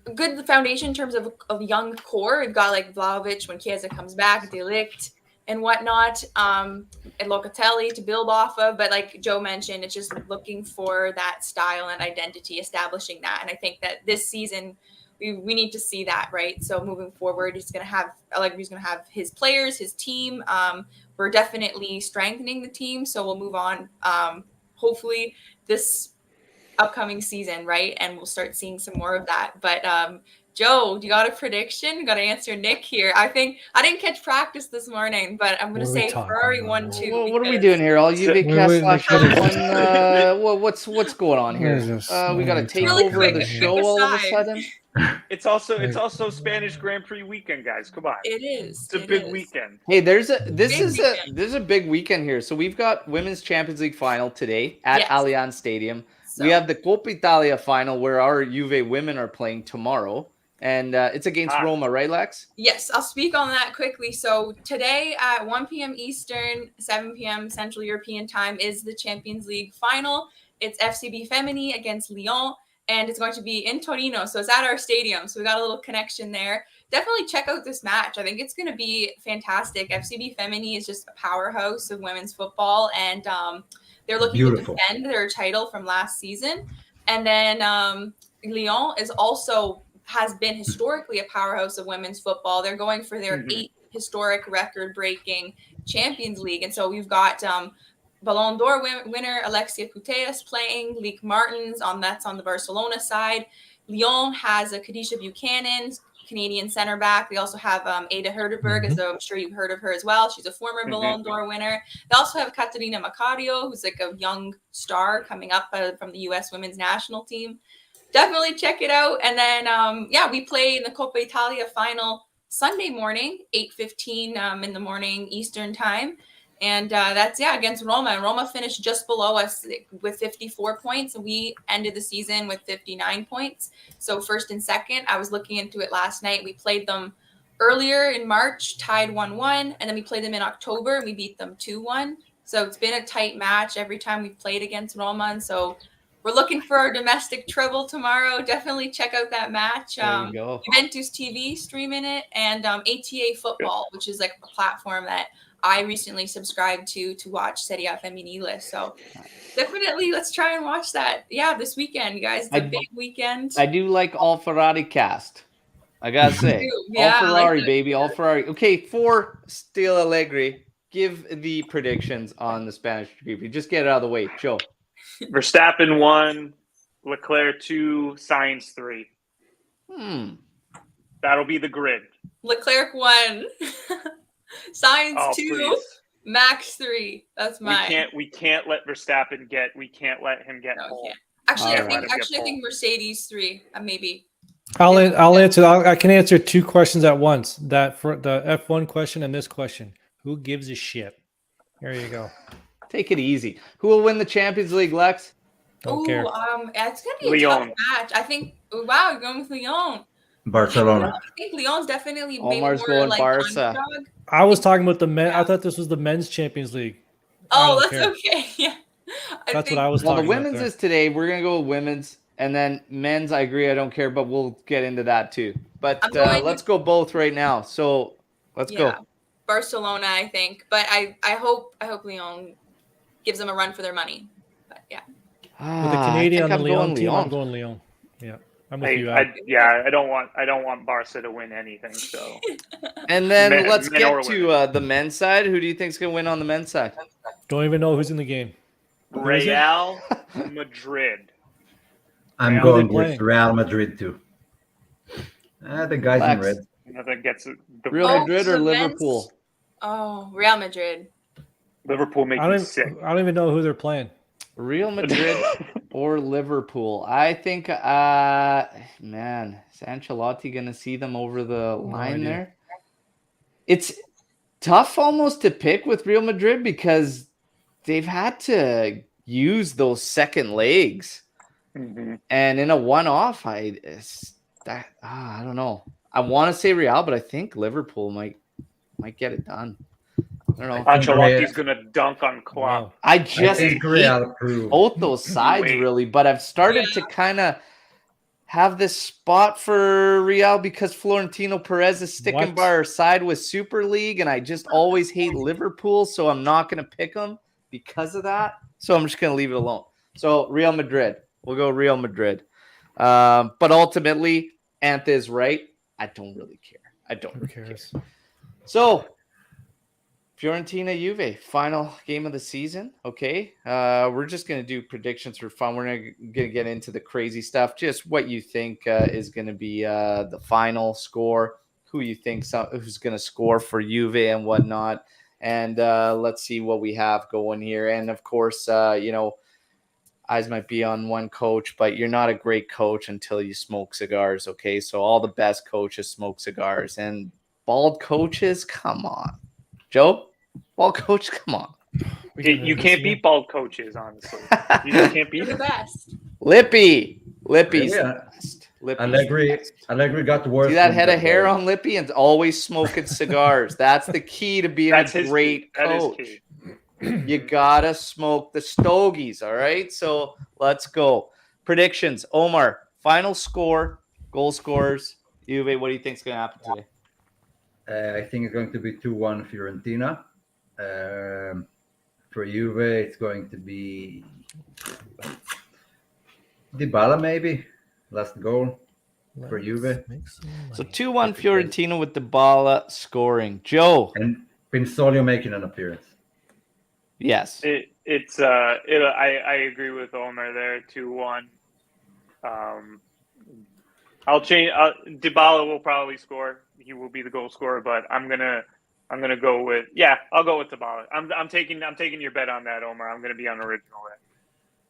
a good foundation in terms of young core. We've got like Vlahovic when Chiesa comes back, De Ligt and whatnot, and Locatelli to build off of. But like Joe mentioned, it's just looking for that style and identity, establishing that. And I think that this season we need to see that, right? So moving forward, he's going to have his players, his team. We're definitely strengthening the team, so we'll move on. Hopefully this upcoming season, right? And we'll start seeing some more of that. But Joe, you got a prediction? You got to answer Nick here. I think I didn't catch practice this morning, but I'm going to What are we say talking Ferrari about? 1-2. Well, what are we because- doing here? All Juve Wait, cast like, what's going on here? What is this? We got to Really take quick, over the quick show all of a aside. sudden. It's also Spanish Grand Prix weekend, guys. Come on. It is. It's a big weekend. Hey, this Big is weekend. a big weekend here. So we've got Women's Champions League final today at Yes. Allianz Stadium. So, We have the Coppa Italia final where our Juve women are playing tomorrow, and it's against Roma, right, Lex? yes, I'll speak on that quickly. So today at 1 p.m. Eastern, 7 p.m. Central European time is the Champions League final. It's FCB Femini against Lyon, and it's going to be in Torino. So it's at our stadium. So we got a little connection there. Definitely check out this match. I think it's going to be fantastic. FCB Femini is just a powerhouse of women's football, and they're looking Beautiful. to defend their title from last season. And then Lyon has been historically a powerhouse of women's football. They're going for their 8th historic record-breaking Champions League. And so we've got Ballon d'Or winner Alexia Putellas playing, Leek Martins, that's on the Barcelona side. Lyon has a Khadijah Buchanan, Canadian center back. They also have Ada Herderberg, as I'm sure you've heard of her as well. She's a former Ballon d'Or winner. They also have Caterina Macario, who's like a young star coming up from the U.S. women's national team. Definitely check it out. And then, we play in the Coppa Italia final Sunday morning, 8:15 in the morning Eastern time. And that's against Roma. And Roma finished just below us with 54 points. And we ended the season with 59 points. So first and second, I was looking into it last night. We played them earlier in March, tied 1-1. And then we played them in October and we beat them 2-1. So it's been a tight match every time we've played against Roma. And so we're looking for our domestic treble tomorrow. Definitely check out that match. There you go. Juventus TV streaming it, and ATA Football, which is like a platform that I recently subscribed to watch Serie A Femminile. So definitely let's try and watch that. Yeah, this weekend, guys. It's a big weekend. I do like all Ferrari cast. I gotta say, Yeah, all I like Ferrari, that. baby, all Ferrari. Okay, for Still Allegri, give the predictions on the Spanish GP. Just get it out of the way, Joe. Verstappen 1, Leclerc 2, Sainz 3. That'll be the grid. Leclerc 1, Sainz 2, please. Max 3. That's mine. We can't let Verstappen we can't let him get No, we pole. can't. Actually, All right. I think Mercedes 3, maybe. I'll answer. I can answer two questions at once. That for the F1 question and this question. Who gives a shit? There you go. Take it easy. Who will win the Champions League, Lex? Don't care. It's gonna be a tough match. I think. Wow, you're going with Lyon. Barcelona. I think Lyon's definitely Omar's maybe more going like Barca. underdog. I was talking about the men. I thought this was the men's Champions League. Oh, don't that's care. okay. Yeah, That's what I was Well, the talking about. women's there. is today. We're gonna go with women's, and then men's. I agree. I don't care, but we'll get into that too. But let's go both right now. So let's go. Barcelona, I think, but I hope Lyon gives them a run for their money. But yeah, With the Canadian on the I'm Lyon going team, Lyon. I'm going Lyon. Yeah, I'm with you. Al. I don't want Barca to win anything. So And then let's men get or to the men's side. Who do you think's gonna win on the men's side? Don't even know who's in the game. is it? Real Madrid. I'm Real going Madrid with playing. Real Madrid too. The guys in Lex. red. Nothing gets the Real Oh, Madrid or Juventus. Liverpool? Oh, Real Madrid. Liverpool make I me don't. sick. I don't even know who they're playing. Real Madrid or Liverpool? I think, man, is Ancelotti going to see them over the line idea. there? It's tough almost to pick with Real Madrid because they've had to use those second legs. Mhm. And in a one-off, I don't know. I want to say Real, but I think Liverpool might get it done. I don't know. Ancelotti's gonna dunk on Klopp. Wow. I I just think hate Real approved. both those sides wait. really, but I've started to kind of have this spot for Real because Florentino Perez is sticking What? by our side with Super League, and I just always hate Liverpool, so I'm not going to pick them because of that. So I'm just going to leave it alone. So Real Madrid. We'll go Real Madrid. But ultimately, Ant is right. I don't really care. I don't Who really care. cares? So Fiorentina Juve, final game of the season. Okay. We're just going to do predictions for fun. We're not going to get into the crazy stuff. Just what you think is going to be the final score, who you think who's going to score for Juve and whatnot. And let's see what we have going here. And of course, eyes might be on one coach, but you're not a great coach until you smoke cigars. Okay. So all the best coaches smoke cigars, and bald coaches, come on. Joe? Bald coach, come on. You can't beat bald coaches, honestly. You just can't beat You're the them. best. Lippy's Yeah. the best. Lippy's the best. Allegri got the worst. See that things head of that hair way. on Lippy and always smoking cigars. That's the key to being That's a his great key. That is coach. key. You gotta smoke the stogies, all right? So let's go. Predictions. Omer, final score, goal scorers. Juve, what do you think is going to happen today? I think it's going to be 2-1 Fiorentina. For Juve, it's going to be Dybala maybe last goal for Juve. So 2-1 Fiorentina with Dybala scoring. Joe. And Pinsolio making an appearance. Yes. I agree with Omer there. 2-1. I'll change. Dybala will probably score. He will be the goal scorer, but I'm gonna go with I'll go with Dybala. I'm taking your bet on that, Omer. I'm gonna be on original there.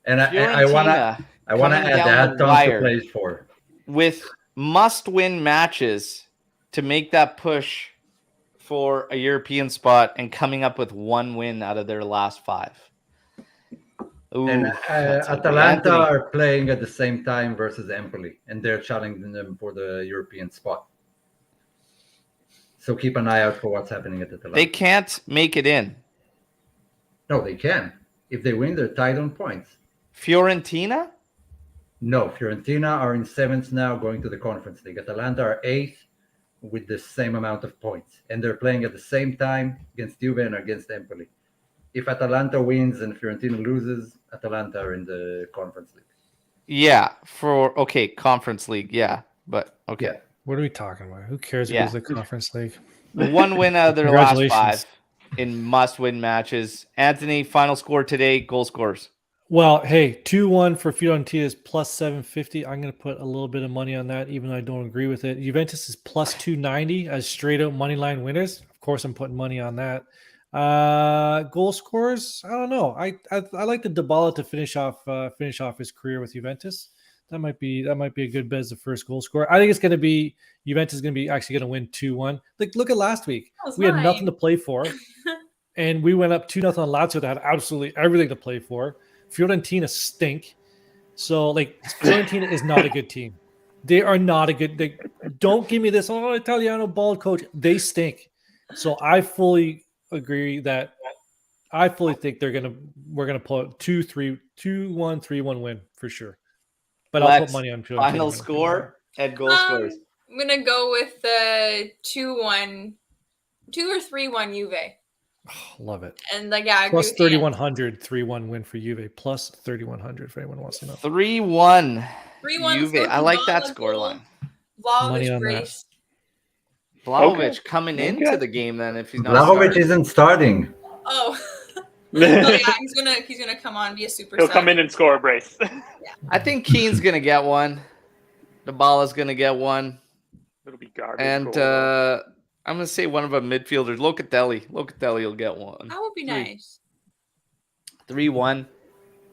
And I wanna coming add down that the Tonka wire plays for. with must-win matches to make that push for a European spot and coming up with one win out of their last 5. Ooh, And that's ugly. Atalanta Anthony. are playing at the same time versus Empoli, and they're challenging them for the European spot. So keep an eye out for what's happening at Atalanta. They can't make it in. No, they can. If they win, they're tied on points. Fiorentina? No, Fiorentina are in 7th now, going to the Conference League. Atalanta are 8th with the same amount of points, and they're playing at the same time against Juve and against Empoli. If Atalanta wins and Fiorentina loses, Atalanta are in the Conference League. Yeah, Conference League, yeah. But okay. Yeah. What are we talking about? Who cares Yeah. who's the Conference League? One win out of their last 5 Congratulations. in must-win matches. Anthony, final score today, goal scorers. Well, hey, 2-1 for Fiorentina is plus 750. I'm going to put a little bit of money on that, even though I don't agree with it. Juventus is plus 290 as straight-out money line winners. Of course, I'm putting money on that. Goal scorers, I don't know. I like the Dybala to finish off his career with Juventus. That might be a good bet as the first goal scorer. I think it's going to be Juventus is going to be actually going to win 2-1. Like, look at last week. We had nothing to play for, and we went up 2-0 on Lazio that had absolutely everything to play for. Fiorentina stink. So, like, Fiorentina is not a good team. They are not a good. Don't give me this. Oh, Italiano bald coach. They stink. So I fully agree that I fully think we're gonna pull out 2-1, 3-1 win for sure. But I'll put money on Fiorentina. Final score and goal scorers. I'm gonna go with the 2-1, 2 or 3-1 Juve. Oh, love it. And I agree Plus with Ian. 3,100, 3-1 win for Juve. Plus 3,100 if anyone wants to know. 3-1 3-1 Juve. I like that scoreline. Money Vlahovic on brace. Vlahovic coming into the game then if he's not Vlahovic starting. isn't starting. Oh. yeah, he's gonna come on, be a super He'll sub. come in and score a brace. I think Kean's gonna get one. Dybala's gonna get one, It'll be garbage. and goal, though. I'm gonna say one of our midfielders, Locatelli. Locatelli will get one. That would be nice. 3-1.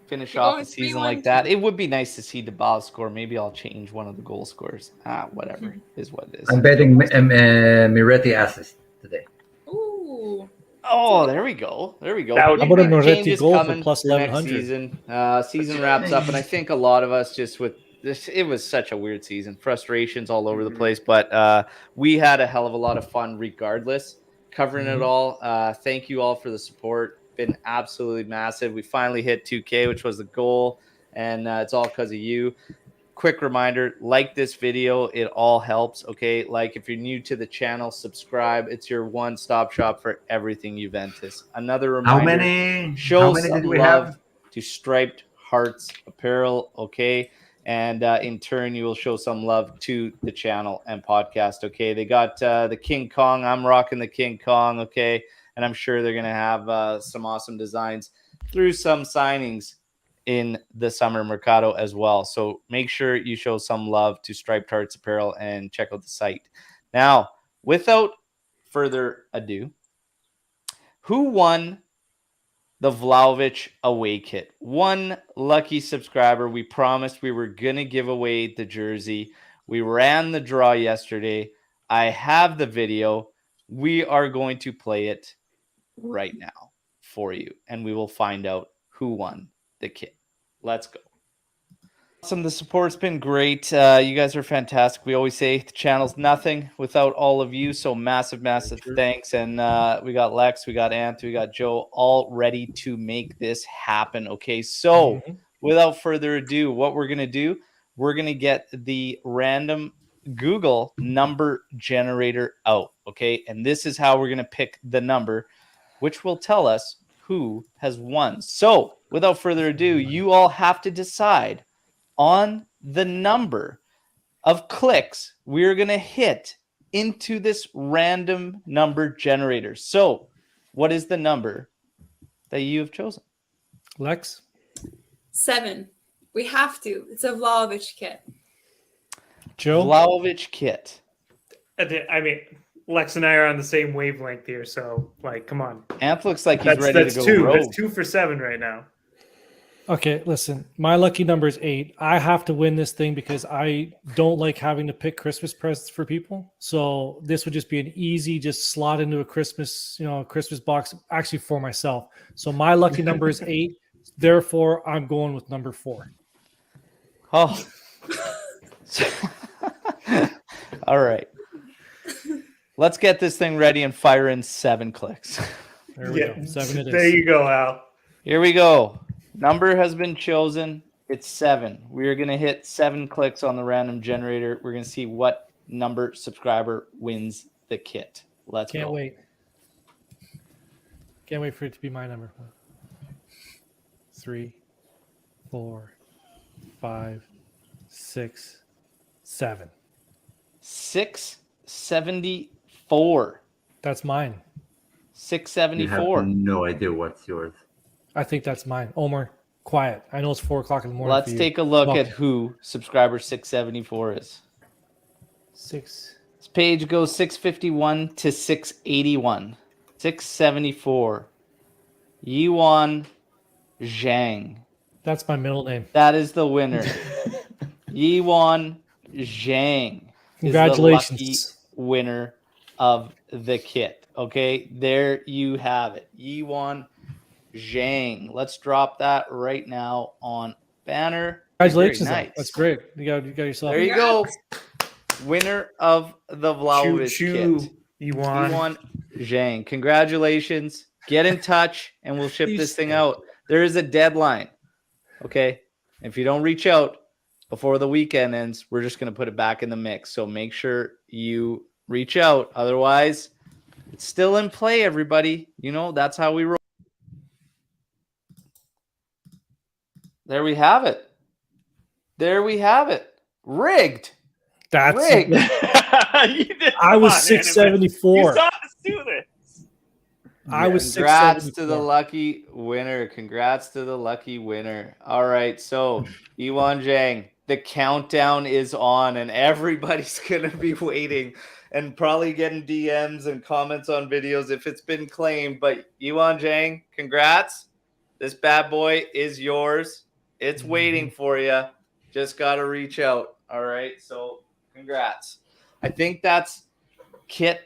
Finish You're off going the season 3-1 like that. It would be nice to see Dybala score. Maybe I'll change one of the goal scores. Whatever is what it is. I'm betting Miretti assist today. Ooh. Oh, there we go. There we go. That would How be about a Big Moretti changes goal for coming plus for next 1100? season. Season wraps up, and I think a lot of us just with this, it was such a weird season. Frustrations all over the place, but we had a hell of a lot of fun regardless, covering it all. Thank you all for the support. Been absolutely massive. We finally hit 2K, which was the goal, and it's all because of you. Quick reminder, like this video. It all helps, okay? Like, if you're new to the channel, subscribe. It's your one-stop shop for everything Juventus. Another reminder, show some love to Striped Hearts Apparel, okay? And in turn, you will show some love to the channel and podcast, okay? They got the King Kong. I'm rocking the King Kong, okay? And I'm sure they're going to have some awesome designs through some signings in the summer mercado as well. So make sure you show some love to Striped Hearts Apparel and check out the site. Now, without further ado, who won the Vlahovic away kit? One lucky subscriber. We promised we were going to give away the jersey. We ran the draw yesterday. I have the video. We are going to play it right now for you, and we will find out who won the kit. Let's go. Awesome. The support's been great. You guys are fantastic. We always say the channel's nothing without all of you, so massive thanks. And we got Lex, we got Ant, we got Joe, all ready to make this happen. Okay, so without further ado, what we're gonna do, we're gonna get the random Google number generator out. Okay, and this is how we're gonna pick the number, which will tell us who has won. So without further ado, you all have to decide on the number of clicks we're going to hit into this random number generator. So what is the number that you have chosen? Lex? 7. We have to. It's a Vlahovic kit. Joe? Vlahovic kit. I mean, Lex and I are on the same wavelength here, so like, come on. Amp looks like he's ready to go two. rogue. That's 2 for 7 right now. Okay, listen. My lucky number is 8. I have to win this thing because I don't like having to pick Christmas presents for people. So this would just be an easy, just slot into a Christmas, Christmas box, actually for myself. So my lucky number is 8. Therefore, I'm going with number 4. Oh. All right. Let's get this thing ready and fire in 7 clicks. There we go. 7 it is. There you go, Al. Here we go. Number has been chosen. It's 7. We are going to hit 7 clicks on the random generator. We're going to see what number subscriber wins the kit. Let's go. Can't wait. Can't wait for it to be my number. 3, 4, 5, 6, 7. 674. That's mine. You 674. have no idea what's yours. I think that's mine. Omer, quiet. I know it's 4 o'clock in the morning. Let's take a look at who subscriber 674 is. 6. This page goes 651 to 681. 674. Yuan Zhang. That's my middle name. That is the winner. Yuan Zhang. Congratulations. Is the lucky winner of the kit. Okay, there you have it. Yuan Zhang. Let's drop that right now on banner. Congratulations. Very nice. That's great. You got yourself. There you go. Winner of the Vlahovic kit. Yuan Zhang. Congratulations. Get in touch and we'll ship this thing out. There is a deadline. Okay. If you don't reach out before the weekend ends, we're just going to put it back in the mix. So make sure you reach out. Otherwise, it's still in play, everybody. That's how we roll. There we have it. There we have it. Rigged. That's rigged. I was 674. You saw us do this. I was Congrats 6'7" to the before. lucky winner. Congrats to the lucky winner. All right, so Iwan Zhang, the countdown is on, and everybody's gonna be waiting and probably getting DMs and comments on videos if it's been claimed. But Iwan Zhang, congrats. This bad boy is yours. It's waiting for you. Just gotta reach out. All right, so congrats. I think that's kit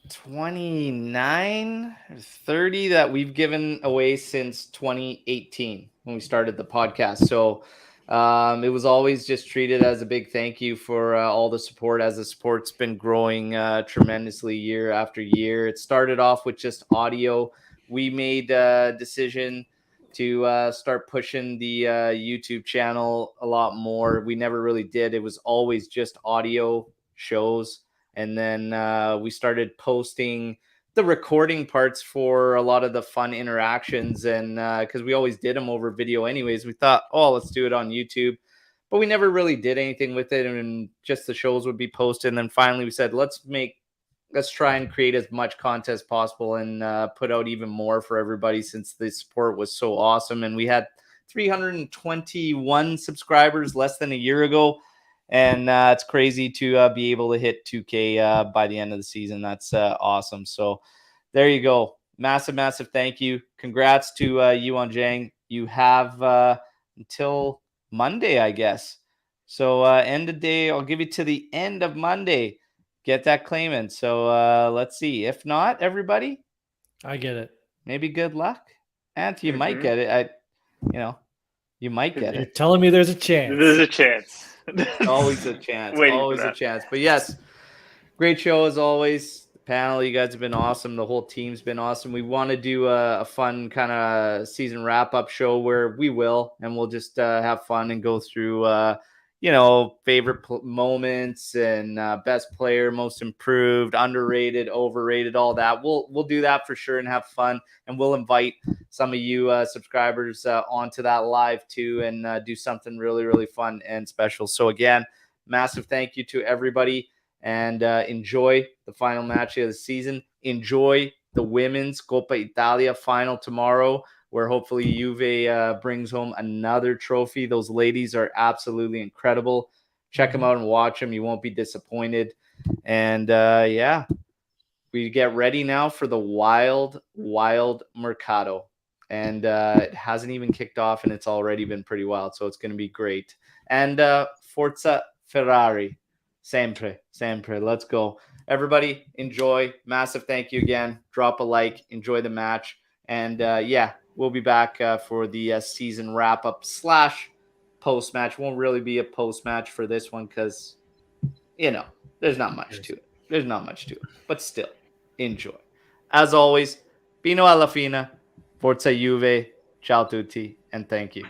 29 or 30 that we've given away since 2018 when we started the podcast. So it was always just treated as a big thank you for all the support, as the support's been growing tremendously year after year. It started off with just audio. We made a decision to start pushing the YouTube channel a lot more. We never really did. It was always just audio shows. And then we started posting the recording parts for a lot of the fun interactions. And because we always did them over video anyways, we thought, oh, let's do it on YouTube. But we never really did anything with it. And just the shows would be posted. And then finally we said, let's try and create as much content as possible and put out even more for everybody, since the support was so awesome. And we had 321 subscribers less than a year ago. And it's crazy to be able to hit 2K by the end of the season. That's awesome. So there you go. Massive, massive thank you. Congrats to Yuan Zhang. You have until Monday, I guess. So end of day, I'll give you to the end of Monday. Get that claimant. So let's see. If not, everybody, I get it. maybe good luck. And you might get it. You might get You're it. telling me there's a chance. There's a chance. Always a chance. Waiting for Always a that. chance. But yes, great show as always. The panel, you guys have been awesome. The whole team's been awesome. We want to do a fun kind of season wrap-up show where we'll just have fun and go through favorite moments and best player, most improved, underrated, overrated, all that. We'll do that for sure and have fun. And we'll invite some of you subscribers onto that live too, and do something really, really fun and special. So again, massive thank you to everybody, and enjoy the final match of the season. Enjoy the women's Coppa Italia final tomorrow, where hopefully Juve brings home another trophy. Those ladies are absolutely incredible. Check them out and watch them. You won't be disappointed. And we get ready now for the wild Mercato. And it hasn't even kicked off, and it's already been pretty wild. So it's going to be great. And Forza Ferrari. Sempre. Let's go. Everybody, enjoy. Massive thank you again. Drop a like. Enjoy the match. And we'll be back for the season wrap-up / post-match. Won't really be a post-match for this one because, there's not much to it. But still, enjoy. As always, Pino alla fine, Forza Juve, ciao tutti, and thank you.